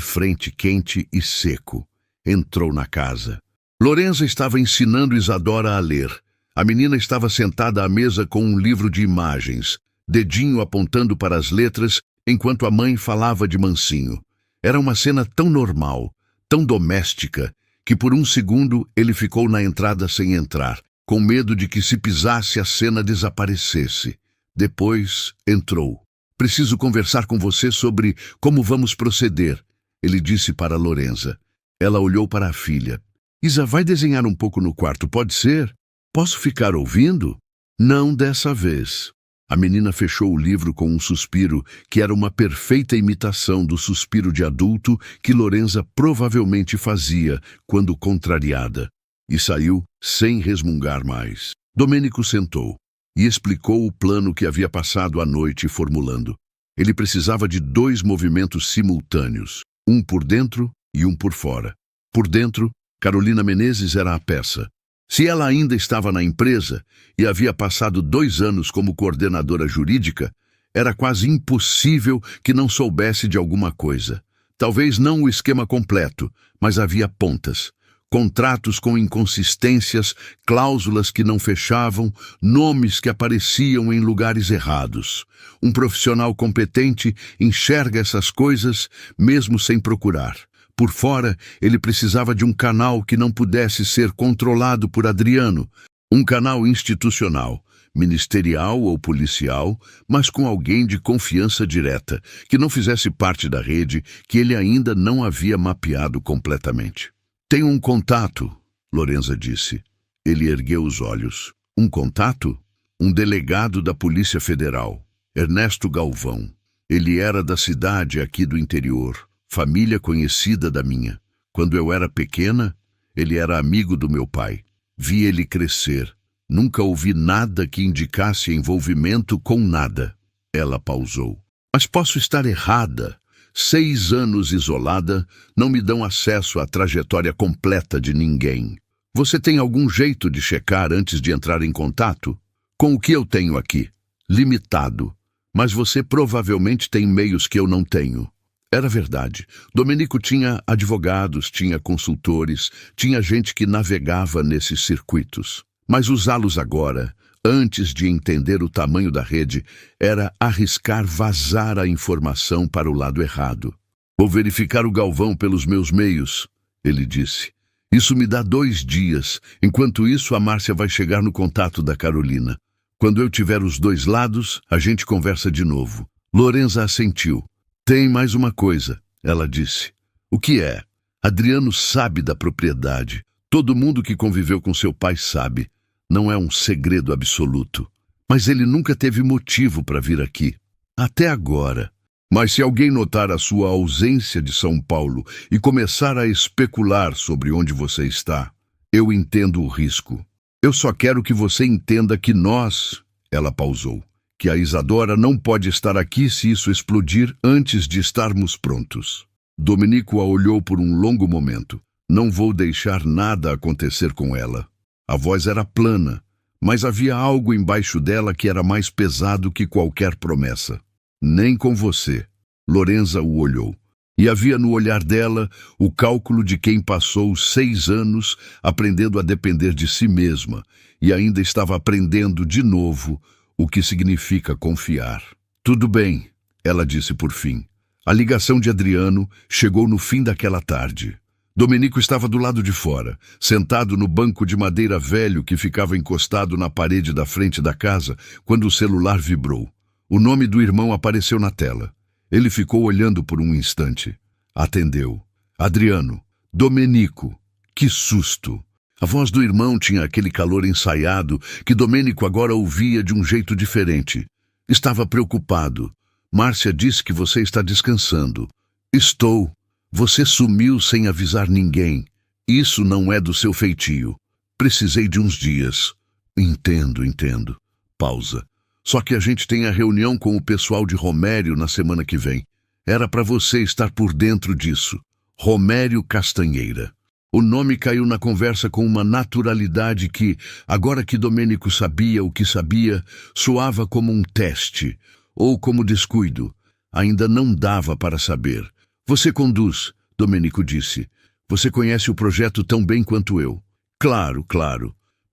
frente, quente e seco. Entrou na casa. Lorenza estava ensinando Isadora a ler. A menina estava sentada à mesa com um livro de imagens, dedinho apontando para as letras, enquanto a mãe falava de mansinho. Era uma cena tão normal, tão doméstica, que por um segundo ele ficou na entrada sem entrar, com medo de que se pisasse a cena desaparecesse. Depois entrou. Preciso conversar com você sobre como vamos proceder, ele disse para Lorenza. Ela olhou para a filha. Isa, vai desenhar um pouco no quarto, pode ser? Posso ficar ouvindo? Não dessa vez. A menina fechou o livro com um suspiro que era uma perfeita imitação do suspiro de adulto que Lorenza provavelmente fazia quando contrariada. E saiu sem resmungar mais. Domênico sentou e explicou o plano que havia passado a noite formulando. Ele precisava de 2 movimentos simultâneos, um por dentro e um por fora. Por dentro, Carolina Menezes era a peça. Se ela ainda estava na empresa e havia passado 2 anos como coordenadora jurídica, era quase impossível que não soubesse de alguma coisa. Talvez não o esquema completo, mas havia pontas. Contratos com inconsistências, cláusulas que não fechavam, nomes que apareciam em lugares errados. Um profissional competente enxerga essas coisas mesmo sem procurar. Por fora, ele precisava de um canal que não pudesse ser controlado por Adriano, um canal institucional, ministerial ou policial, mas com alguém de confiança direta, que não fizesse parte da rede que ele ainda não havia mapeado completamente. Tenho um contato, Lorenza disse. Ele ergueu os olhos. Um contato? Um delegado da Polícia Federal, Ernesto Galvão. Ele era da cidade aqui do interior, família conhecida da minha. Quando eu era pequena, ele era amigo do meu pai. Vi ele crescer. Nunca ouvi nada que indicasse envolvimento com nada. Ela pausou. Mas posso estar errada. 6 anos isolada não me dão acesso à trajetória completa de ninguém. Você tem algum jeito de checar antes de entrar em contato? Com o que eu tenho aqui? Limitado. Mas você provavelmente tem meios que eu não tenho. Era verdade. Domenico tinha advogados, tinha consultores, tinha gente que navegava nesses circuitos. Mas usá-los agora, antes de entender o tamanho da rede, era arriscar vazar a informação para o lado errado. Vou verificar o Galvão pelos meus meios, ele disse. Isso me dá 2 dias. Enquanto isso, a Márcia vai chegar no contato da Carolina. Quando eu tiver os 2 lados, a gente conversa de novo. Lorenza assentiu. Tem mais uma coisa, ela disse. O que é? Adriano sabe da propriedade. Todo mundo que conviveu com seu pai sabe. Não é um segredo absoluto. Mas ele nunca teve motivo para vir aqui. Até agora. Mas se alguém notar a sua ausência de São Paulo e começar a especular sobre onde você está, eu entendo o risco. Eu só quero que você entenda que nós... Ela pausou. Que a Isadora não pode estar aqui se isso explodir antes de estarmos prontos. Domenico a olhou por um longo momento. Não vou deixar nada acontecer com ela. A voz era plana, mas havia algo embaixo dela que era mais pesado que qualquer promessa. Nem com você. Lorenza o olhou. E havia no olhar dela o cálculo de quem passou 6 anos aprendendo a depender de si mesma e ainda estava aprendendo de novo o que significa confiar. Tudo bem, ela disse por fim. A ligação de Adriano chegou no fim daquela tarde. Domenico estava do lado de fora, sentado no banco de madeira velho que ficava encostado na parede da frente da casa, quando o celular vibrou. O nome do irmão apareceu na tela. Ele ficou olhando por um instante. Atendeu. Adriano. Domenico. Que susto! A voz do irmão tinha aquele calor ensaiado que Domenico agora ouvia de um jeito diferente. Estava preocupado. Márcia disse que você está descansando. Estou. Você sumiu sem avisar ninguém. Isso não é do seu feitio. Precisei de uns dias. Entendo. Pausa. Só que a gente tem a reunião com o pessoal de Romério na semana que vem. Era para você estar por dentro disso. Romério Castanheira. O nome caiu na conversa com uma naturalidade que, agora que Domenico sabia o que sabia, soava como um teste, ou como descuido. Ainda não dava para saber. Você conduz, Domenico disse. Você conhece o projeto tão bem quanto eu. Claro.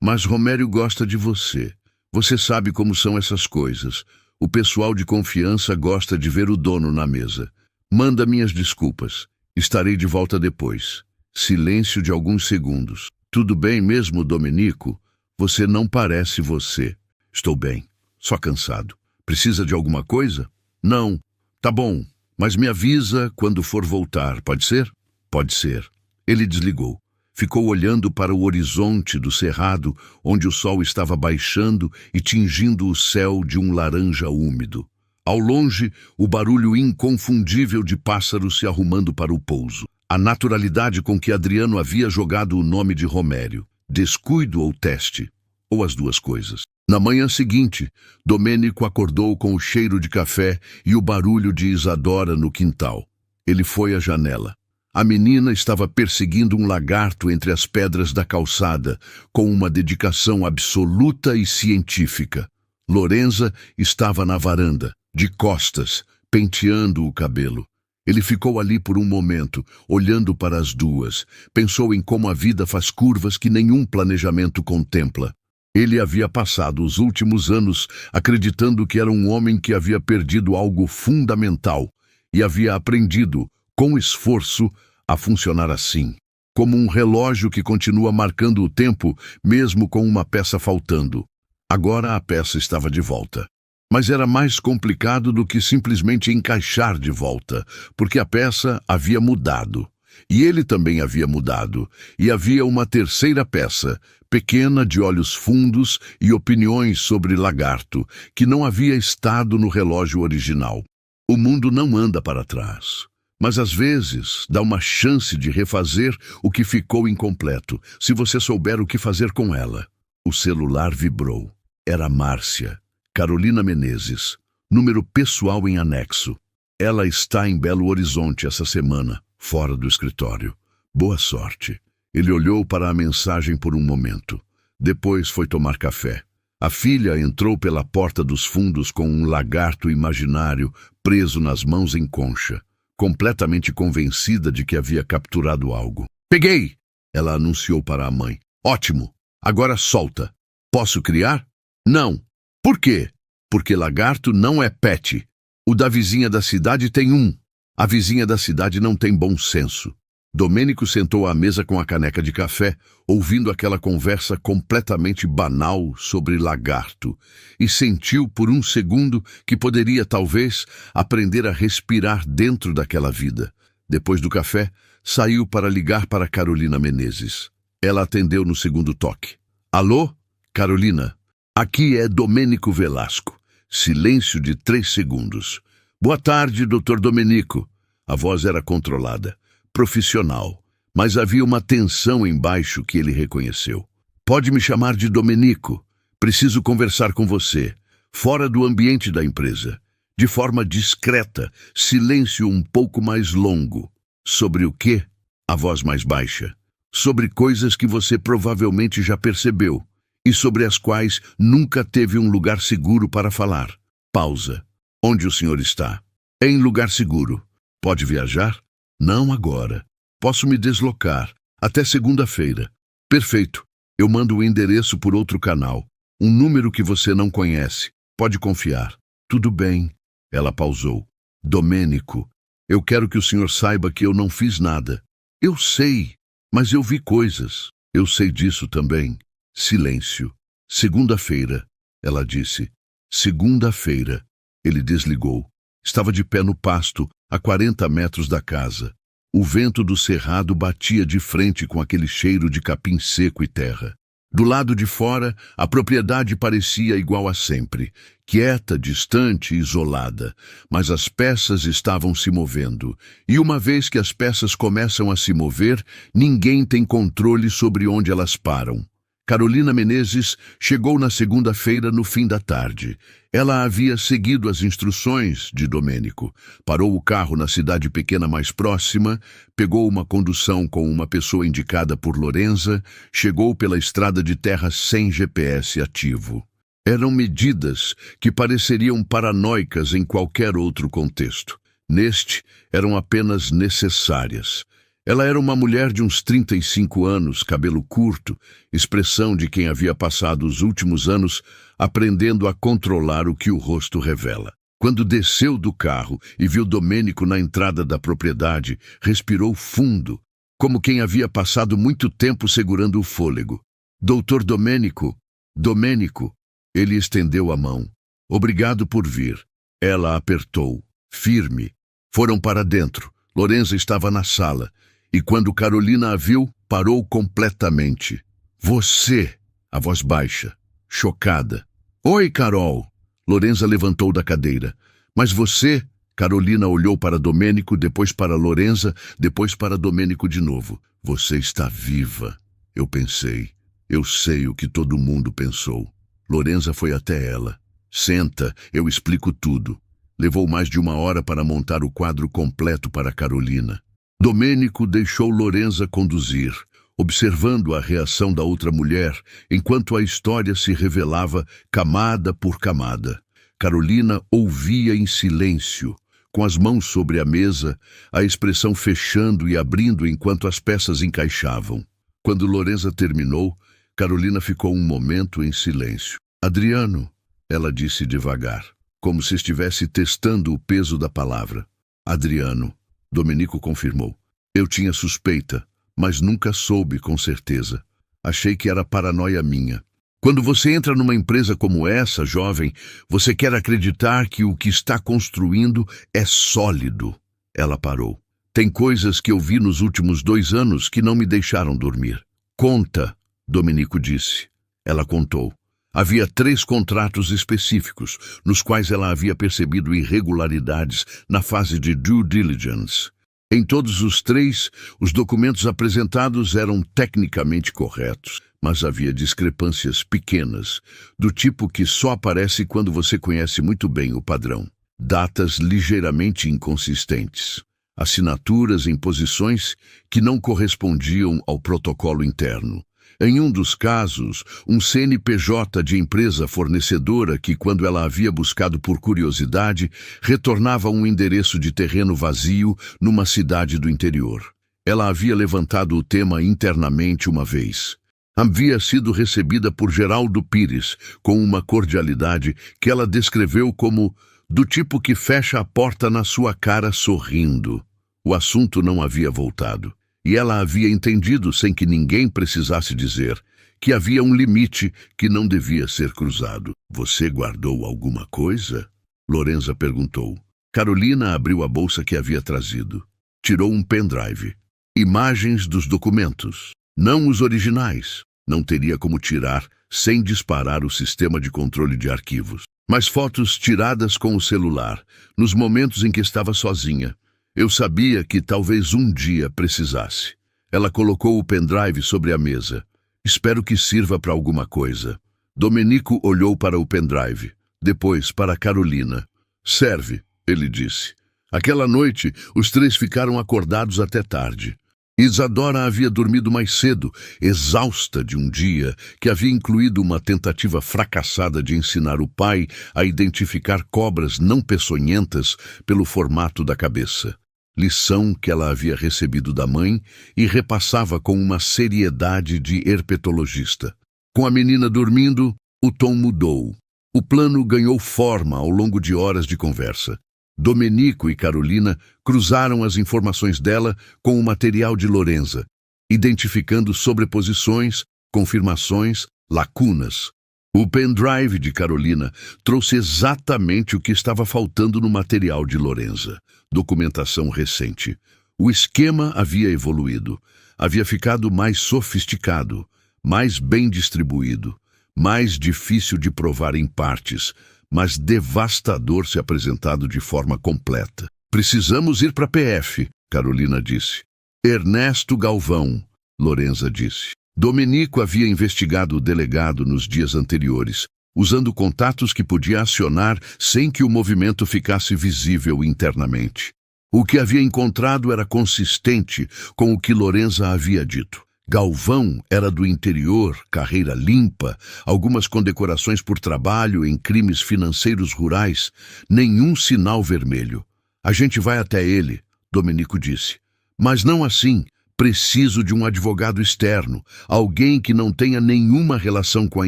Mas Romério gosta de você. Você sabe como são essas coisas. O pessoal de confiança gosta de ver o dono na mesa. Manda minhas desculpas. Estarei de volta depois. Silêncio de alguns segundos. Tudo bem mesmo, Domenico? Você não parece você. Estou bem. Só cansado. Precisa de alguma coisa? Não. Tá bom. Mas me avisa quando for voltar, pode ser? Pode ser. Ele desligou. Ficou olhando para o horizonte do cerrado, onde o sol estava baixando e tingindo o céu de um laranja úmido. Ao longe, o barulho inconfundível de pássaros se arrumando para o pouso. A naturalidade com que Adriano havia jogado o nome de Romério. Descuido ou teste? Ou as duas coisas? Na manhã seguinte, Domenico acordou com o cheiro de café e o barulho de Isadora no quintal. Ele foi à janela. A menina estava perseguindo um lagarto entre as pedras da calçada, com uma dedicação absoluta e científica. Lorenza estava na varanda, de costas, penteando o cabelo. Ele ficou ali por um momento, olhando para as duas. Pensou em como a vida faz curvas que nenhum planejamento contempla. Ele havia passado os últimos anos acreditando que era um homem que havia perdido algo fundamental e havia aprendido, com esforço, a funcionar assim, como um relógio que continua marcando o tempo mesmo com uma peça faltando. Agora a peça estava de volta. Mas era mais complicado do que simplesmente encaixar de volta, porque a peça havia mudado. E ele também havia mudado. E havia uma terceira peça, pequena, de olhos fundos e opiniões sobre lagarto, que não havia estado no relógio original. O mundo não anda para trás, mas às vezes dá uma chance de refazer o que ficou incompleto, se você souber o que fazer com ela. O celular vibrou. Era Márcia. Carolina Menezes. Número pessoal em anexo. Ela está em Belo Horizonte essa semana, fora do escritório. Boa sorte. Ele olhou para a mensagem por um momento. Depois foi tomar café. A filha entrou pela porta dos fundos com um lagarto imaginário preso nas mãos em concha, completamente convencida de que havia capturado algo. Peguei! Ela anunciou para a mãe. Ótimo! Agora solta. Posso criar? Não. Por quê? Porque lagarto não é pet. O da vizinha da cidade tem um. A vizinha da cidade não tem bom senso. Domênico sentou à mesa com a caneca de café, ouvindo aquela conversa completamente banal sobre lagarto, e sentiu por um segundo que poderia, talvez, aprender a respirar dentro daquela vida. Depois do café, saiu para ligar para Carolina Menezes. Ela atendeu no segundo toque. Alô? Carolina? Aqui é Domênico Velasco. Silêncio de 3 segundos. Boa tarde, Dr. Domênico. A voz era controlada, profissional, mas havia uma tensão embaixo que ele reconheceu. Pode me chamar de Domênico. Preciso conversar com você, fora do ambiente da empresa. De forma discreta, silêncio um pouco mais longo. Sobre o quê? A voz mais baixa. Sobre coisas que você provavelmente já percebeu e sobre as quais nunca teve um lugar seguro para falar. Pausa. Onde o senhor está? Em lugar seguro. Pode viajar? Não agora. Posso me deslocar. Até segunda-feira. Perfeito. Eu mando o endereço por outro canal. Um número que você não conhece. Pode confiar. Tudo bem. Ela pausou. Domênico, eu quero que o senhor saiba que eu não fiz nada. Eu sei, mas eu vi coisas. Eu sei disso também. Silêncio. Segunda-feira, ela disse. Segunda-feira. Ele desligou. Estava de pé no pasto, a 40 metros da casa. O vento do cerrado batia de frente com aquele cheiro de capim seco e terra. Do lado de fora, a propriedade parecia igual a sempre, quieta, distante e isolada, mas as peças estavam se movendo, e uma vez que as peças começam a se mover, ninguém tem controle sobre onde elas param. Carolina Menezes chegou na segunda-feira no fim da tarde. Ela havia seguido as instruções de Domênico. Parou o carro na cidade pequena mais próxima, pegou uma condução com uma pessoa indicada por Lorenza, chegou pela estrada de terra sem GPS ativo. Eram medidas que pareceriam paranoicas em qualquer outro contexto. Neste, eram apenas necessárias. Ela era uma mulher de uns 35 anos, cabelo curto, expressão de quem havia passado os últimos anos aprendendo a controlar o que o rosto revela. Quando desceu do carro e viu Domênico na entrada da propriedade, respirou fundo, como quem havia passado muito tempo segurando o fôlego. Doutor Domênico, Domênico, ele estendeu a mão. Obrigado por vir. Ela apertou, firme. Foram para dentro. Lorenza estava na sala. E quando Carolina a viu, parou completamente. Você! A voz baixa, chocada. Oi, Carol! Lorenza levantou da cadeira. Mas você? Carolina olhou para Domênico, depois para Lorenza, depois para Domênico de novo. Você está viva, eu pensei. Eu sei o que todo mundo pensou. Lorenza foi até ela. Senta, eu explico tudo. Levou mais de 1 hora para montar o quadro completo para Carolina. Domênico deixou Lorenza conduzir, observando a reação da outra mulher, enquanto a história se revelava camada por camada. Carolina ouvia em silêncio, com as mãos sobre a mesa, a expressão fechando e abrindo enquanto as peças encaixavam. Quando Lorenza terminou, Carolina ficou um momento em silêncio. Adriano, ela disse devagar, como se estivesse testando o peso da palavra. Adriano. Domênico confirmou. Eu tinha suspeita, mas nunca soube com certeza. Achei que era paranoia minha. Quando você entra numa empresa como essa, jovem, você quer acreditar que o que está construindo é sólido. Ela parou. Tem coisas que eu vi nos últimos 2 anos que não me deixaram dormir. Conta, Domenico disse. Ela contou. Havia 3 contratos específicos, nos quais ela havia percebido irregularidades na fase de due diligence. Em todos os 3, os documentos apresentados eram tecnicamente corretos, mas havia discrepâncias pequenas, do tipo que só aparece quando você conhece muito bem o padrão. Datas ligeiramente inconsistentes. Assinaturas em posições que não correspondiam ao protocolo interno. Em um dos casos, um CNPJ de empresa fornecedora que, quando ela havia buscado por curiosidade, retornava um endereço de terreno vazio numa cidade do interior. Ela havia levantado o tema internamente uma vez. Havia sido recebida por Geraldo Pires com uma cordialidade que ela descreveu como do tipo que fecha a porta na sua cara sorrindo. O assunto não havia voltado. E ela havia entendido, sem que ninguém precisasse dizer, que havia um limite que não devia ser cruzado. Você guardou alguma coisa? Lorenza perguntou. Carolina abriu a bolsa que havia trazido. Tirou um pendrive. Imagens dos documentos. Não os originais. Não teria como tirar sem disparar o sistema de controle de arquivos. Mas fotos tiradas com o celular, nos momentos em que estava sozinha. Eu sabia que talvez um dia precisasse. Ela colocou o pendrive sobre a mesa. Espero que sirva para alguma coisa. Domenico olhou para o pendrive, depois para Carolina. Serve, ele disse. Aquela noite, os 3 ficaram acordados até tarde. Isadora havia dormido mais cedo, exausta de um dia que havia incluído uma tentativa fracassada de ensinar o pai a identificar cobras não peçonhentas pelo formato da cabeça. Lição que ela havia recebido da mãe e repassava com uma seriedade de herpetologista. Com a menina dormindo, o tom mudou. O plano ganhou forma ao longo de horas de conversa. Domenico e Carolina cruzaram as informações dela com o material de Lorenza, identificando sobreposições, confirmações, lacunas. O pendrive de Carolina trouxe exatamente o que estava faltando no material de Lorenza. Documentação recente. O esquema havia evoluído. Havia ficado mais sofisticado, mais bem distribuído, mais difícil de provar em partes, mas devastador se apresentado de forma completa. Precisamos ir para a PF, Carolina disse. Ernesto Galvão, Lorenza disse. Domenico havia investigado o delegado nos dias anteriores, usando contatos que podia acionar sem que o movimento ficasse visível internamente. O que havia encontrado era consistente com o que Lorenza havia dito. Galvão era do interior, carreira limpa, algumas condecorações por trabalho em crimes financeiros rurais, nenhum sinal vermelho. A gente vai até ele, Domenico disse. Mas não assim. Preciso de um advogado externo, alguém que não tenha nenhuma relação com a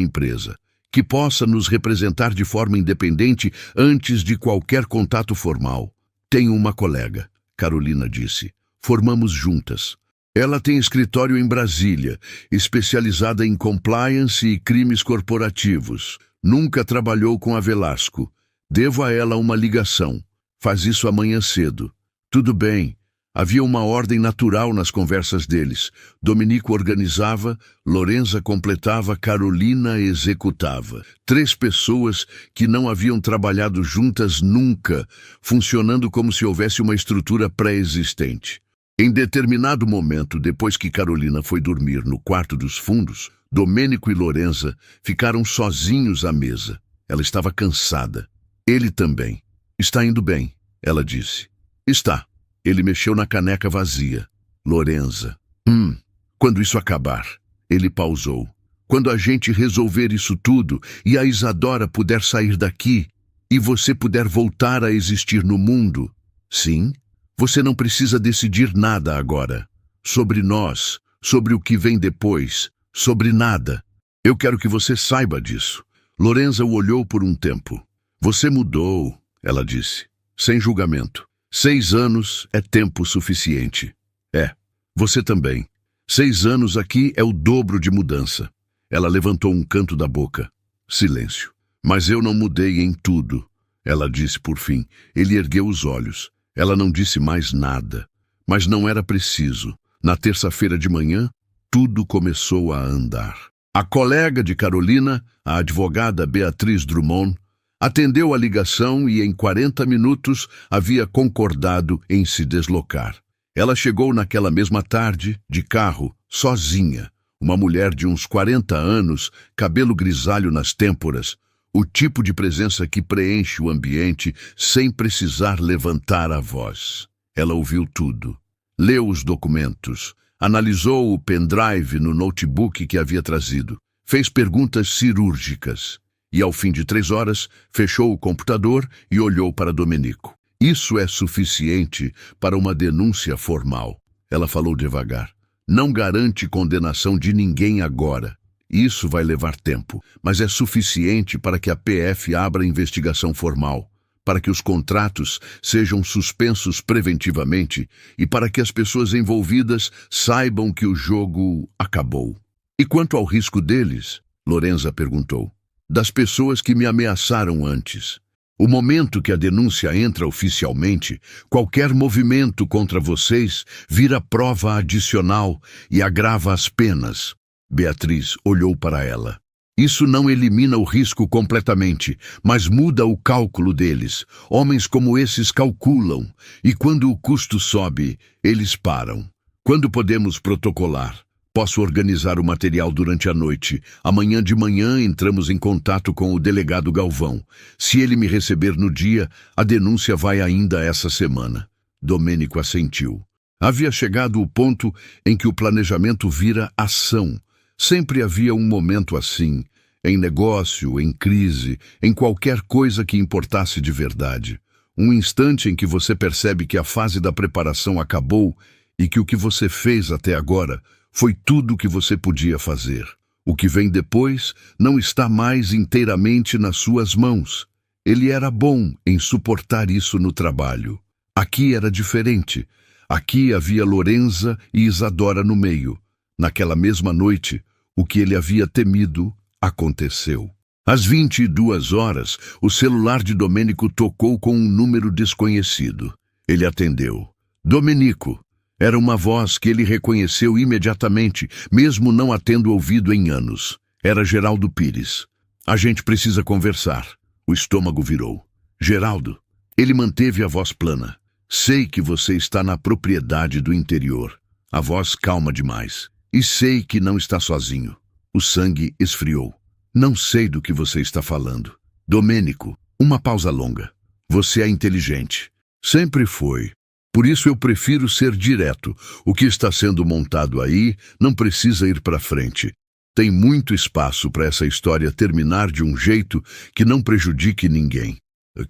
empresa, que possa nos representar de forma independente antes de qualquer contato formal. Tenho uma colega, Carolina disse. Formamos juntas. Ela tem escritório em Brasília, especializada em compliance e crimes corporativos. Nunca trabalhou com a Velasco. Devo a ela uma ligação. Faz isso amanhã cedo. Tudo bem. Havia uma ordem natural nas conversas deles. Domenico organizava, Lorenza completava, Carolina executava. 3 pessoas que não haviam trabalhado juntas nunca, funcionando como se houvesse uma estrutura pré-existente. Em determinado momento, depois que Carolina foi dormir no quarto dos fundos, Domenico e Lorenza ficaram sozinhos à mesa. Ela estava cansada. Ele também. Está indo bem, ela disse. Está. Ele mexeu na caneca vazia. Lorenza. Quando isso acabar. Ele pausou. Quando a gente resolver isso tudo e a Isadora puder sair daqui e você puder voltar a existir no mundo. Sim, você não precisa decidir nada agora. Sobre nós, sobre o que vem depois, sobre nada. Eu quero que você saiba disso. Lorenza o olhou por um tempo. Você mudou, ela disse, sem julgamento. 6 anos é tempo suficiente. É, você também. 6 anos aqui é o dobro de mudança. Ela levantou um canto da boca. Silêncio. Mas eu não mudei em tudo, ela disse por fim. Ele ergueu os olhos. Ela não disse mais nada. Mas não era preciso. Na terça-feira de manhã, tudo começou a andar. A colega de Carolina, a advogada Beatriz Drummond, atendeu a ligação e em 40 minutos havia concordado em se deslocar. Ela chegou naquela mesma tarde, de carro, sozinha. Uma mulher de uns 40 anos, cabelo grisalho nas têmporas, o tipo de presença que preenche o ambiente sem precisar levantar a voz. Ela ouviu tudo. Leu os documentos. Analisou o pendrive no notebook que havia trazido. Fez perguntas cirúrgicas. E, ao fim de 3 horas, fechou o computador e olhou para Domenico. Isso é suficiente para uma denúncia formal. Ela falou devagar. Não garante condenação de ninguém agora. Isso vai levar tempo, mas é suficiente para que a PF abra investigação formal, para que os contratos sejam suspensos preventivamente e para que as pessoas envolvidas saibam que o jogo acabou. E quanto ao risco deles? Lorenza perguntou. Das pessoas que me ameaçaram antes. O momento que a denúncia entra oficialmente, qualquer movimento contra vocês vira prova adicional e agrava as penas. Beatriz olhou para ela. Isso não elimina o risco completamente, mas muda o cálculo deles. Homens como esses calculam, e quando o custo sobe, eles param. Quando podemos protocolar? Posso organizar o material durante a noite. Amanhã de manhã entramos em contato com o delegado Galvão. Se ele me receber no dia, a denúncia vai ainda essa semana. Domênico assentiu. Havia chegado o ponto em que o planejamento vira ação. Sempre havia um momento assim, em negócio, em crise, em qualquer coisa que importasse de verdade. Um instante em que você percebe que a fase da preparação acabou e que o que você fez até agora foi tudo o que você podia fazer. O que vem depois não está mais inteiramente nas suas mãos. Ele era bom em suportar isso no trabalho. Aqui era diferente. Aqui havia Lorenza e Isadora no meio. Naquela mesma noite, o que ele havia temido aconteceu. Às 22 horas, o celular de Domênico tocou com um número desconhecido. Ele atendeu. Domenico. Era uma voz que ele reconheceu imediatamente, mesmo não a tendo ouvido em anos. Era Geraldo Pires. A gente precisa conversar. O estômago virou. Geraldo. Ele manteve a voz plana. Sei que você está na propriedade do interior. A voz calma demais. E sei que não está sozinho. O sangue esfriou. Não sei do que você está falando. Domênico, uma pausa longa. Você é inteligente. Sempre foi. Por isso eu prefiro ser direto. O que está sendo montado aí não precisa ir para frente. Tem muito espaço para essa história terminar de um jeito que não prejudique ninguém.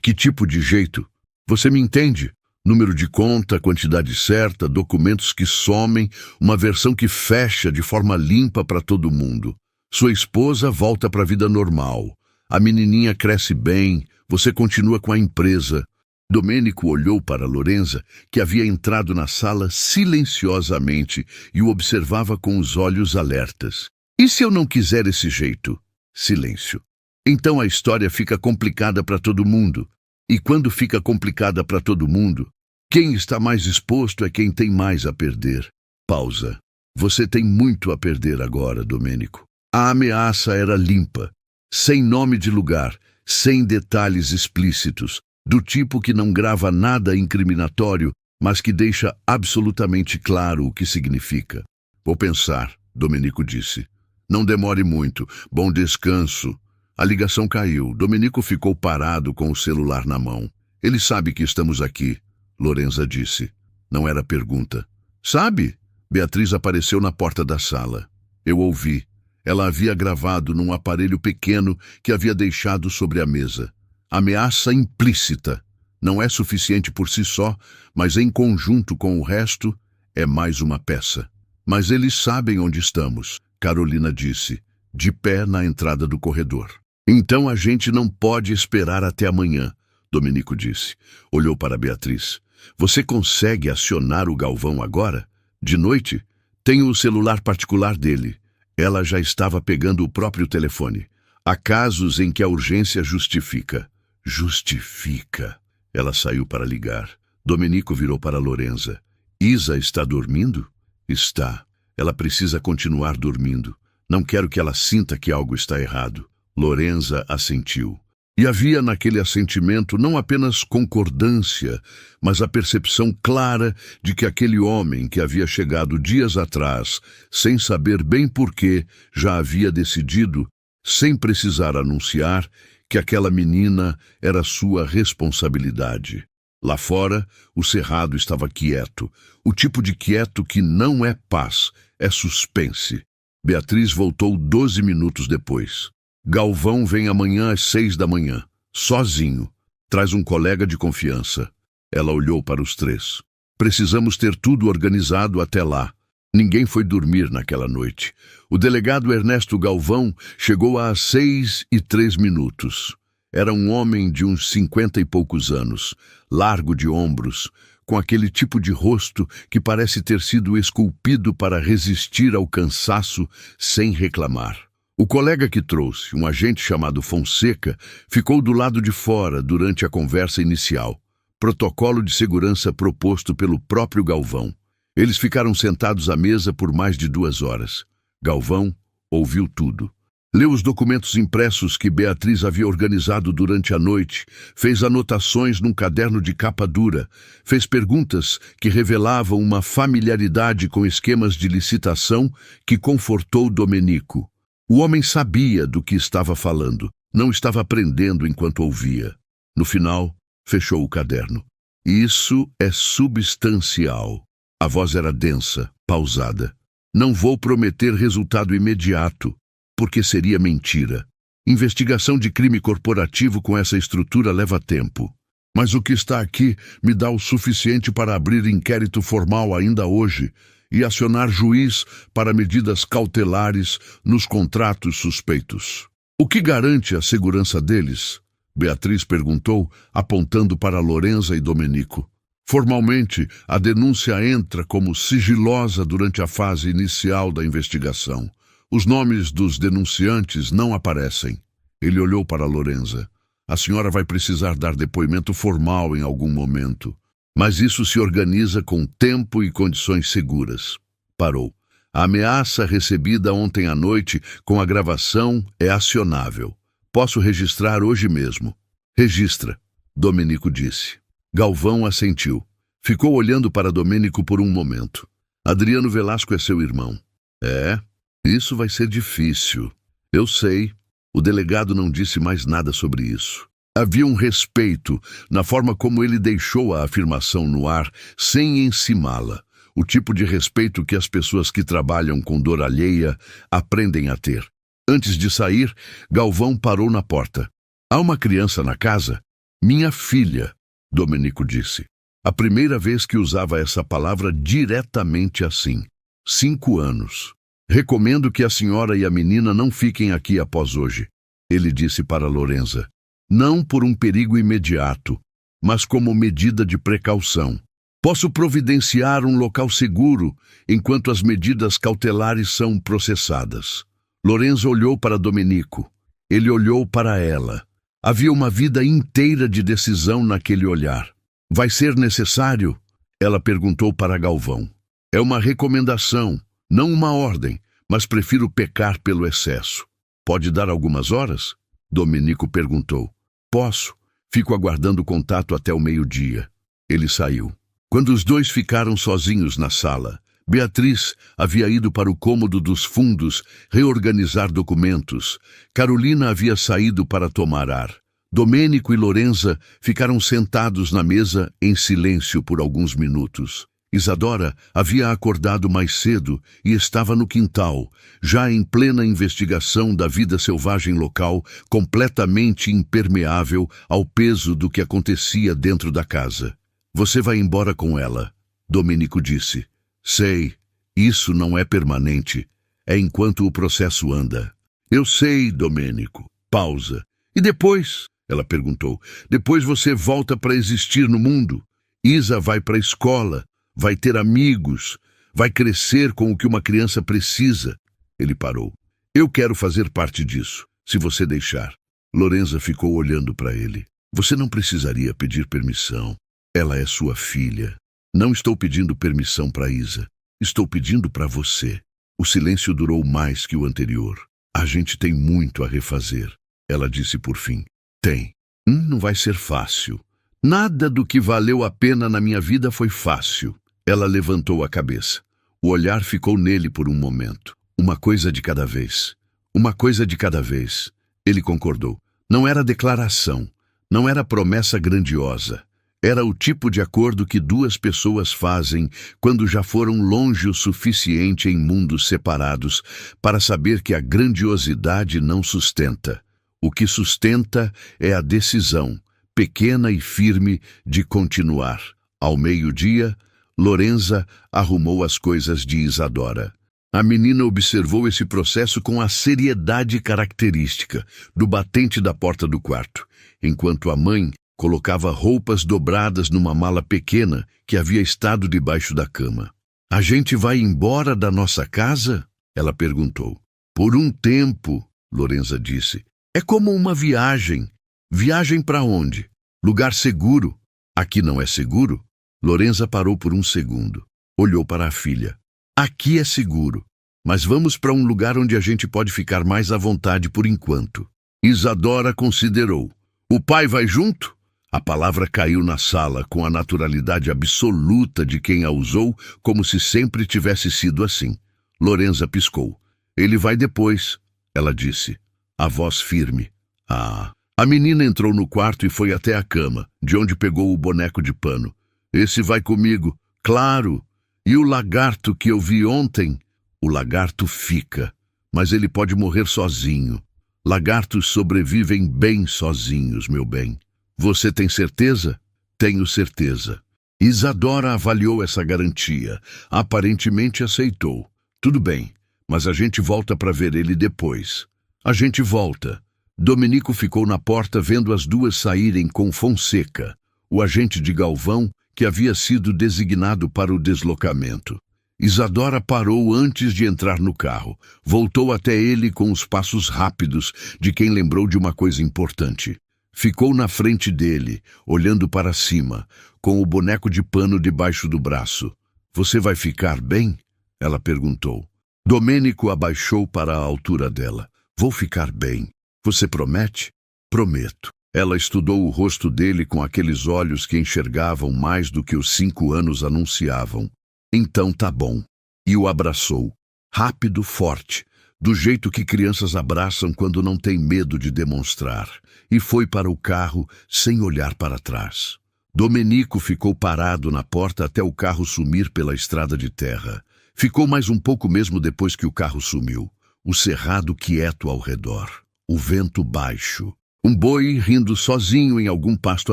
Que tipo de jeito? Você me entende? Número de conta, quantidade certa, documentos que somem, uma versão que fecha de forma limpa para todo mundo. Sua esposa volta para a vida normal. A menininha cresce bem, você continua com a empresa. Domênico olhou para Lorenza, que havia entrado na sala silenciosamente e o observava com os olhos alertas. E se eu não quiser esse jeito? Silêncio. Então a história fica complicada para todo mundo. E quando fica complicada para todo mundo, quem está mais exposto é quem tem mais a perder. Pausa. Você tem muito a perder agora, Domênico. A ameaça era limpa, sem nome de lugar, sem detalhes explícitos, do tipo que não grava nada incriminatório, mas que deixa absolutamente claro o que significa. Vou pensar, Domenico disse. Não demore muito. Bom descanso. A ligação caiu. Domenico ficou parado com o celular na mão. Ele sabe que estamos aqui, Lorenza disse. Não era pergunta. Sabe? Beatriz apareceu na porta da sala. Eu ouvi. Ela havia gravado num aparelho pequeno que havia deixado sobre a mesa. Ameaça implícita. Não é suficiente por si só, mas em conjunto com o resto, é mais uma peça. Mas eles sabem onde estamos, Carolina disse, de pé na entrada do corredor. Então a gente não pode esperar até amanhã, Domenico disse. Olhou para Beatriz. Você consegue acionar o Galvão agora? De noite? Tenho o celular particular dele. Ela já estava pegando o próprio telefone. Há casos em que a urgência justifica. Justifica. Ela saiu para ligar. Domenico virou para Lorenza. Isa está dormindo? Está. Ela precisa continuar dormindo. Não quero que ela sinta que algo está errado. Lorenza assentiu. E havia naquele assentimento não apenas concordância, mas a percepção clara de que aquele homem que havia chegado dias atrás, sem saber bem porquê, já havia decidido, sem precisar anunciar, que aquela menina era sua responsabilidade. Lá fora, o cerrado estava quieto, o tipo de quieto que não é paz, é suspense. Beatriz voltou 12 minutos depois. Galvão vem amanhã às 6 da manhã, sozinho. Traz um colega de confiança. Ela olhou para os três. Precisamos ter tudo organizado até lá. Ninguém foi dormir naquela noite. O delegado Ernesto Galvão chegou às 6:03. Era um homem de uns 50 e poucos anos, largo de ombros, com aquele tipo de rosto que parece ter sido esculpido para resistir ao cansaço sem reclamar. O colega que trouxe, um agente chamado Fonseca, ficou do lado de fora durante a conversa inicial. Protocolo de segurança proposto pelo próprio Galvão. Eles ficaram sentados à mesa por mais de 2 horas. Galvão ouviu tudo. Leu os documentos impressos que Beatriz havia organizado durante a noite, fez anotações num caderno de capa dura, fez perguntas que revelavam uma familiaridade com esquemas de licitação que confortou Domenico. O homem sabia do que estava falando, não estava aprendendo enquanto ouvia. No final, fechou o caderno. Isso é substancial. A voz era densa, pausada. Não vou prometer resultado imediato, porque seria mentira. Investigação de crime corporativo com essa estrutura leva tempo. Mas o que está aqui me dá o suficiente para abrir inquérito formal ainda hoje e acionar juiz para medidas cautelares nos contratos suspeitos. O que garante a segurança deles? Beatriz perguntou, apontando para Lorenza e Domenico. Formalmente, a denúncia entra como sigilosa durante a fase inicial da investigação. Os nomes dos denunciantes não aparecem. Ele olhou para Lorenza. A senhora vai precisar dar depoimento formal em algum momento. Mas isso se organiza com tempo e condições seguras. Parou. A ameaça recebida ontem à noite com a gravação é acionável. Posso registrar hoje mesmo. Registra, Domenico disse. Galvão assentiu. Ficou olhando para Domenico por um momento. Adriano Velasco é seu irmão. É, isso vai ser difícil. Eu sei. O delegado não disse mais nada sobre isso. Havia um respeito na forma como ele deixou a afirmação no ar, sem encimá-la. O tipo de respeito que as pessoas que trabalham com dor alheia aprendem a ter. Antes de sair, Galvão parou na porta. Há uma criança na casa? Minha filha, Domenico disse. A primeira vez que usava essa palavra diretamente assim. 5 anos. Recomendo que a senhora e a menina não fiquem aqui após hoje, ele disse para Lorenza. Não por um perigo imediato, mas como medida de precaução. Posso providenciar um local seguro enquanto as medidas cautelares são processadas. Lorenza olhou para Domenico. Ele olhou para ela. Havia uma vida inteira de decisão naquele olhar. Vai ser necessário? Ela perguntou para Galvão. É uma recomendação, não uma ordem, mas prefiro pecar pelo excesso. Pode dar algumas horas? Domenico perguntou. Posso. Fico aguardando o contato até o meio-dia. Ele saiu. Quando os dois ficaram sozinhos na sala, Beatriz havia ido para o cômodo dos fundos reorganizar documentos. Carolina havia saído para tomar ar. Domenico e Lorenza ficaram sentados na mesa em silêncio por alguns minutos. Isadora havia acordado mais cedo e estava no quintal, já em plena investigação da vida selvagem local, completamente impermeável ao peso do que acontecia dentro da casa. Você vai embora com ela, Domenico disse. Sei, isso não é permanente. É enquanto o processo anda. Eu sei, Domenico. Pausa. E depois? Ela perguntou. Depois você volta para existir no mundo. Isa vai para a escola. Vai ter amigos, vai crescer com o que uma criança precisa. Ele parou. Eu quero fazer parte disso, se você deixar. Lorenza ficou olhando para ele. Você não precisaria pedir permissão. Ela é sua filha. Não estou pedindo permissão para Isa. Estou pedindo para você. O silêncio durou mais que o anterior. A gente tem muito a refazer. Ela disse por fim. Tem. Não vai ser fácil. Nada do que valeu a pena na minha vida foi fácil. Ela levantou a cabeça. O olhar ficou nele por um momento. Uma coisa de cada vez. Uma coisa de cada vez. Ele concordou. Não era declaração. Não era promessa grandiosa. Era o tipo de acordo que duas pessoas fazem quando já foram longe o suficiente em mundos separados para saber que a grandiosidade não sustenta. O que sustenta é a decisão, pequena e firme, de continuar. Ao meio-dia, Lorenza arrumou as coisas de Isadora. A menina observou esse processo com a seriedade característica do batente da porta do quarto, enquanto a mãe colocava roupas dobradas numa mala pequena que havia estado debaixo da cama. A gente vai embora da nossa casa? Ela perguntou. Por um tempo, Lorenza disse. É como uma viagem. Viagem para onde? Lugar seguro. Aqui não é seguro? Lorenza parou por um segundo. Olhou para a filha. Aqui é seguro, mas vamos para um lugar onde a gente pode ficar mais à vontade por enquanto. Isadora considerou. O pai vai junto? A palavra caiu na sala com a naturalidade absoluta de quem a usou, como se sempre tivesse sido assim. Lorenza piscou. Ele vai depois, ela disse, a voz firme. Ah. A menina entrou no quarto e foi até a cama, de onde pegou o boneco de pano. Esse vai comigo. Claro. E o lagarto que eu vi ontem? O lagarto fica, mas ele pode morrer sozinho. Lagartos sobrevivem bem sozinhos, meu bem. Você tem certeza? Tenho certeza. Isadora avaliou essa garantia. Aparentemente aceitou. Tudo bem, mas a gente volta para ver ele depois. A gente volta. Domenico ficou na porta vendo as duas saírem com Fonseca, o agente de Galvão que havia sido designado para o deslocamento. Isadora parou antes de entrar no carro. Voltou até ele com os passos rápidos de quem lembrou de uma coisa importante. Ficou na frente dele, olhando para cima, com o boneco de pano debaixo do braço. Você vai ficar bem? Ela perguntou. Domênico abaixou para a altura dela. Vou ficar bem. Você promete? Prometo. Ela estudou o rosto dele com aqueles olhos que enxergavam mais do que os 5 anos anunciavam. Então tá bom. E o abraçou. Rápido, forte. Do jeito que crianças abraçam quando não têm medo de demonstrar, e foi para o carro sem olhar para trás. Domenico ficou parado na porta até o carro sumir pela estrada de terra. Ficou mais um pouco mesmo depois que o carro sumiu. O cerrado quieto ao redor, o vento baixo. Um boi rindo sozinho em algum pasto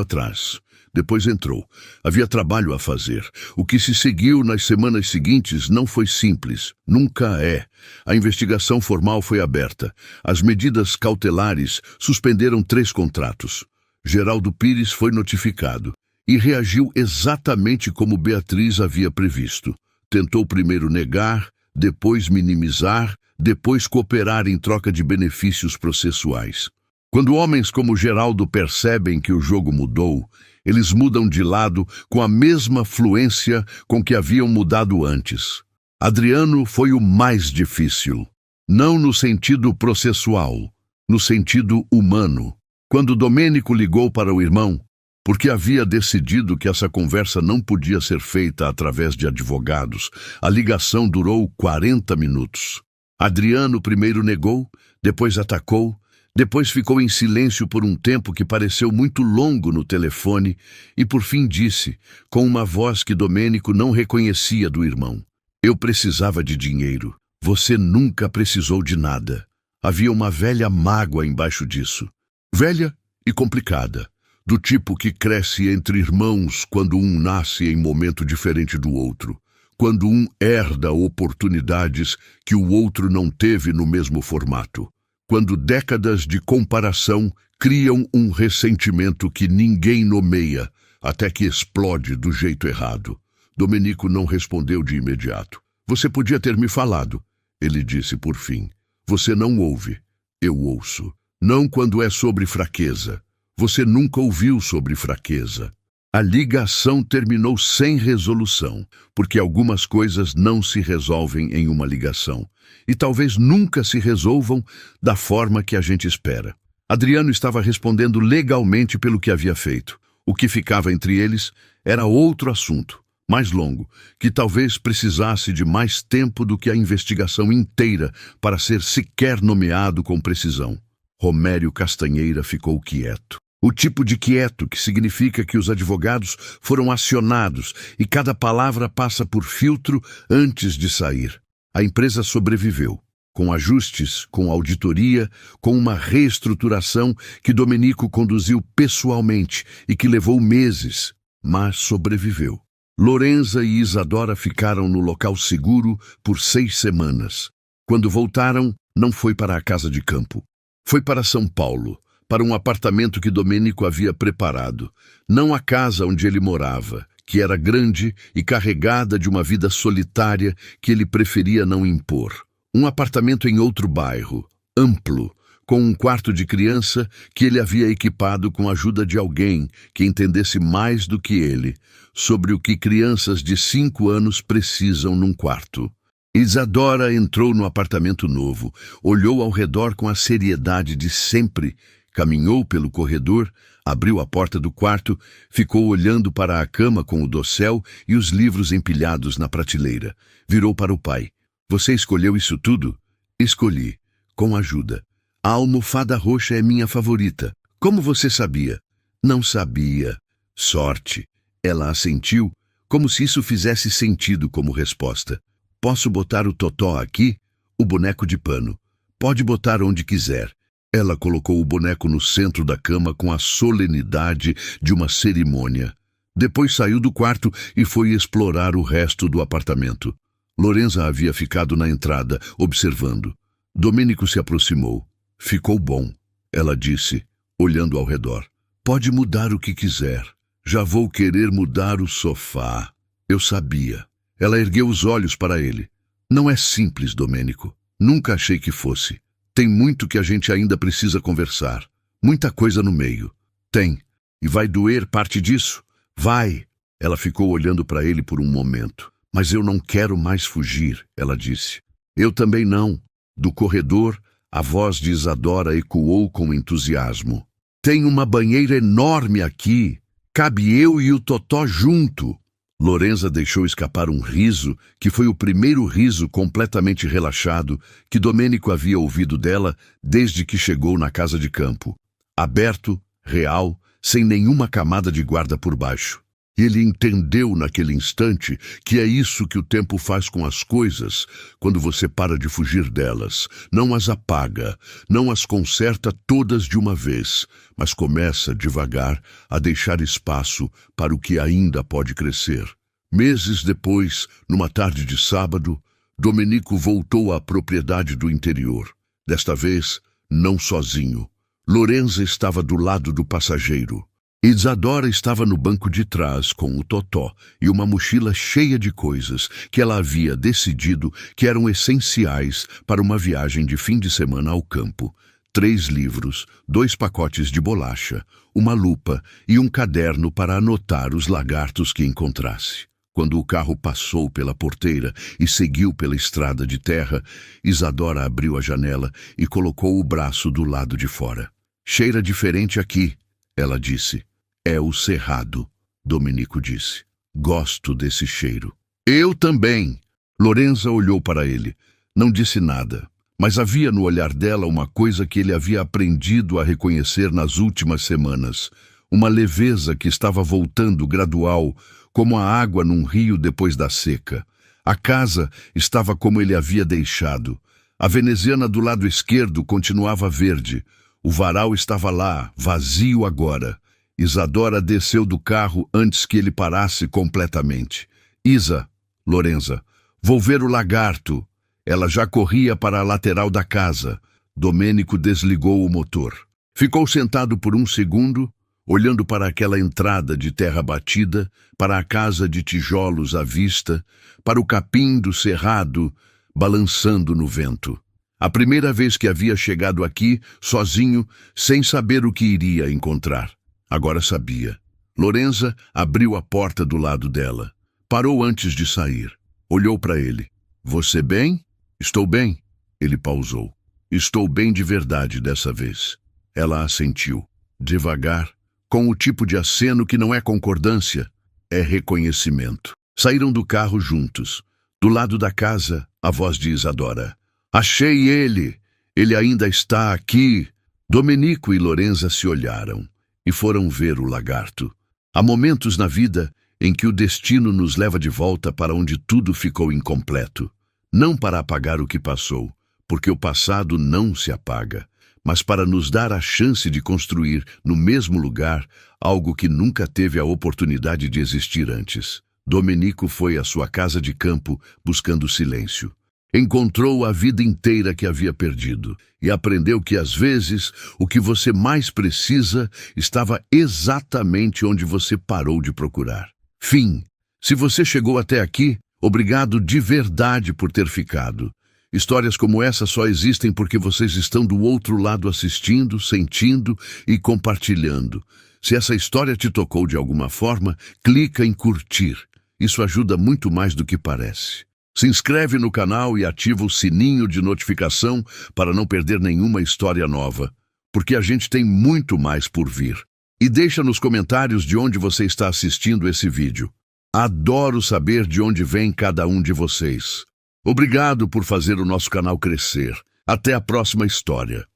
atrás. Depois entrou. Havia trabalho a fazer. O que se seguiu nas semanas seguintes não foi simples. Nunca é. A investigação formal foi aberta. As medidas cautelares suspenderam 3 contratos. Geraldo Pires foi notificado e reagiu exatamente como Beatriz havia previsto. Tentou primeiro negar, depois minimizar, depois cooperar em troca de benefícios processuais. Quando homens como Geraldo percebem que o jogo mudou, eles mudam de lado com a mesma fluência com que haviam mudado antes. Adriano foi o mais difícil, não no sentido processual, no sentido humano. Quando Domênico ligou para o irmão, porque havia decidido que essa conversa não podia ser feita através de advogados, a ligação durou 40 minutos. Adriano primeiro negou, depois atacou, depois ficou em silêncio por um tempo que pareceu muito longo no telefone e por fim disse, com uma voz que Domênico não reconhecia do irmão. Eu precisava de dinheiro. Você nunca precisou de nada. Havia uma velha mágoa embaixo disso. Velha e complicada. Do tipo que cresce entre irmãos quando um nasce em momento diferente do outro. Quando um herda oportunidades que o outro não teve no mesmo formato. Quando décadas de comparação criam um ressentimento que ninguém nomeia, até que explode do jeito errado. Domenico não respondeu de imediato. Você podia ter me falado. ele disse por fim. Você não ouve. Eu ouço. Não quando é sobre fraqueza. Você nunca ouviu sobre fraqueza. A ligação terminou sem resolução, porque algumas coisas não se resolvem em uma ligação, e talvez nunca se resolvam da forma que a gente espera. Adriano estava respondendo legalmente pelo que havia feito. O que ficava entre eles era outro assunto, mais longo, que talvez precisasse de mais tempo do que a investigação inteira para ser sequer nomeado com precisão. Romério Castanheira ficou quieto. O tipo de quieto que significa que os advogados foram acionados e cada palavra passa por filtro antes de sair. A empresa sobreviveu, com ajustes, com auditoria, com uma reestruturação que Domenico conduziu pessoalmente e que levou meses, mas sobreviveu. Lorenza e Isadora ficaram no local seguro por 6 semanas. Quando voltaram, não foi para a casa de campo. Foi para São Paulo, para um apartamento que Domenico havia preparado, não a casa onde ele morava, que era grande e carregada de uma vida solitária que ele preferia não impor. Um apartamento em outro bairro, amplo, com um quarto de criança que ele havia equipado com a ajuda de alguém que entendesse mais do que ele sobre o que crianças de 5 anos precisam num quarto. Isadora entrou no apartamento novo, olhou ao redor com a seriedade de sempre, caminhou pelo corredor, abriu a porta do quarto, ficou olhando para a cama com o dossel e os livros empilhados na prateleira. Virou para o pai. Você escolheu isso tudo? Escolhi, com ajuda. A almofada roxa é minha favorita. Como você sabia? Não sabia. Sorte. Ela assentiu, como se isso fizesse sentido como resposta. Posso botar o totó aqui? O boneco de pano. Pode botar onde quiser. Ela colocou o boneco no centro da cama com a solenidade de uma cerimônia. Depois saiu do quarto e foi explorar o resto do apartamento. Lorenza havia ficado na entrada, observando. Domenico se aproximou. Ficou bom, ela disse, olhando ao redor. Pode mudar o que quiser. Já vou querer mudar o sofá. Eu sabia. Ela ergueu os olhos para ele. Não é simples, Domenico. Nunca achei que fosse. Tem muito que a gente ainda precisa conversar. Muita coisa no meio. Tem. E vai doer parte disso? Vai. Ela ficou olhando para ele por um momento. Mas eu não quero mais fugir, ela disse. Eu também não. Do corredor, a voz de Isadora ecoou com entusiasmo. Tem uma banheira enorme aqui. Cabe eu e o totó junto. Lorenza deixou escapar um riso, que foi o primeiro riso completamente relaxado que Domenico havia ouvido dela desde que chegou na casa de campo. Aberto, real, sem nenhuma camada de guarda por baixo. Ele entendeu naquele instante que é isso que o tempo faz com as coisas quando você para de fugir delas. Não as apaga, não as conserta todas de uma vez, mas começa devagar a deixar espaço para o que ainda pode crescer. Meses depois, numa tarde de sábado, Domenico voltou à propriedade do interior. Desta vez, não sozinho. Lorenza estava do lado do passageiro. Isadora estava no banco de trás com o totó e uma mochila cheia de coisas que ela havia decidido que eram essenciais para uma viagem de fim de semana ao campo. 3 livros, 2 pacotes de bolacha, uma lupa e um caderno para anotar os lagartos que encontrasse. Quando o carro passou pela porteira e seguiu pela estrada de terra, Isadora abriu a janela e colocou o braço do lado de fora. Cheira diferente aqui, ela disse. É o cerrado, Domenico disse. Gosto desse cheiro. Eu também. Lorenza olhou para ele. Não disse nada, mas havia no olhar dela uma coisa que ele havia aprendido a reconhecer nas últimas semanas. Uma leveza que estava voltando gradual, como a água num rio depois da seca. A casa estava como ele havia deixado. A veneziana do lado esquerdo continuava verde. O varal estava lá, vazio agora. Isadora desceu do carro antes que ele parasse completamente. Isa, Lorenza, vou ver o lagarto. Ela já corria para a lateral da casa. Domenico desligou o motor. Ficou sentado por um segundo, olhando para aquela entrada de terra batida, para a casa de tijolos à vista, para o capim do cerrado, balançando no vento. A primeira vez que havia chegado aqui, sozinho, sem saber o que iria encontrar. Agora sabia. Lorenza abriu a porta do lado dela. Parou antes de sair. Olhou para ele. Você bem? Estou bem. Ele pausou. Estou bem de verdade dessa vez. Ela assentiu. Devagar, com o tipo de aceno que não é concordância, é reconhecimento. Saíram do carro juntos. Do lado da casa, a voz de Isadora. Achei ele! Ele ainda está aqui! Domenico e Lorenza se olharam e foram ver o lagarto. Há momentos na vida em que o destino nos leva de volta para onde tudo ficou incompleto. Não para apagar o que passou, porque o passado não se apaga, mas para nos dar a chance de construir, no mesmo lugar, algo que nunca teve a oportunidade de existir antes. Domenico foi à sua casa de campo buscando silêncio. Encontrou a vida inteira que havia perdido e aprendeu que, às vezes, o que você mais precisa estava exatamente onde você parou de procurar. Fim. Se você chegou até aqui, obrigado de verdade por ter ficado. Histórias como essa só existem porque vocês estão do outro lado assistindo, sentindo e compartilhando. Se essa história te tocou de alguma forma, clica em curtir. Isso ajuda muito mais do que parece. Se inscreve no canal e ativa o sininho de notificação para não perder nenhuma história nova, porque a gente tem muito mais por vir. E deixa nos comentários de onde você está assistindo esse vídeo. Adoro saber de onde vem cada um de vocês. Obrigado por fazer o nosso canal crescer. Até a próxima história.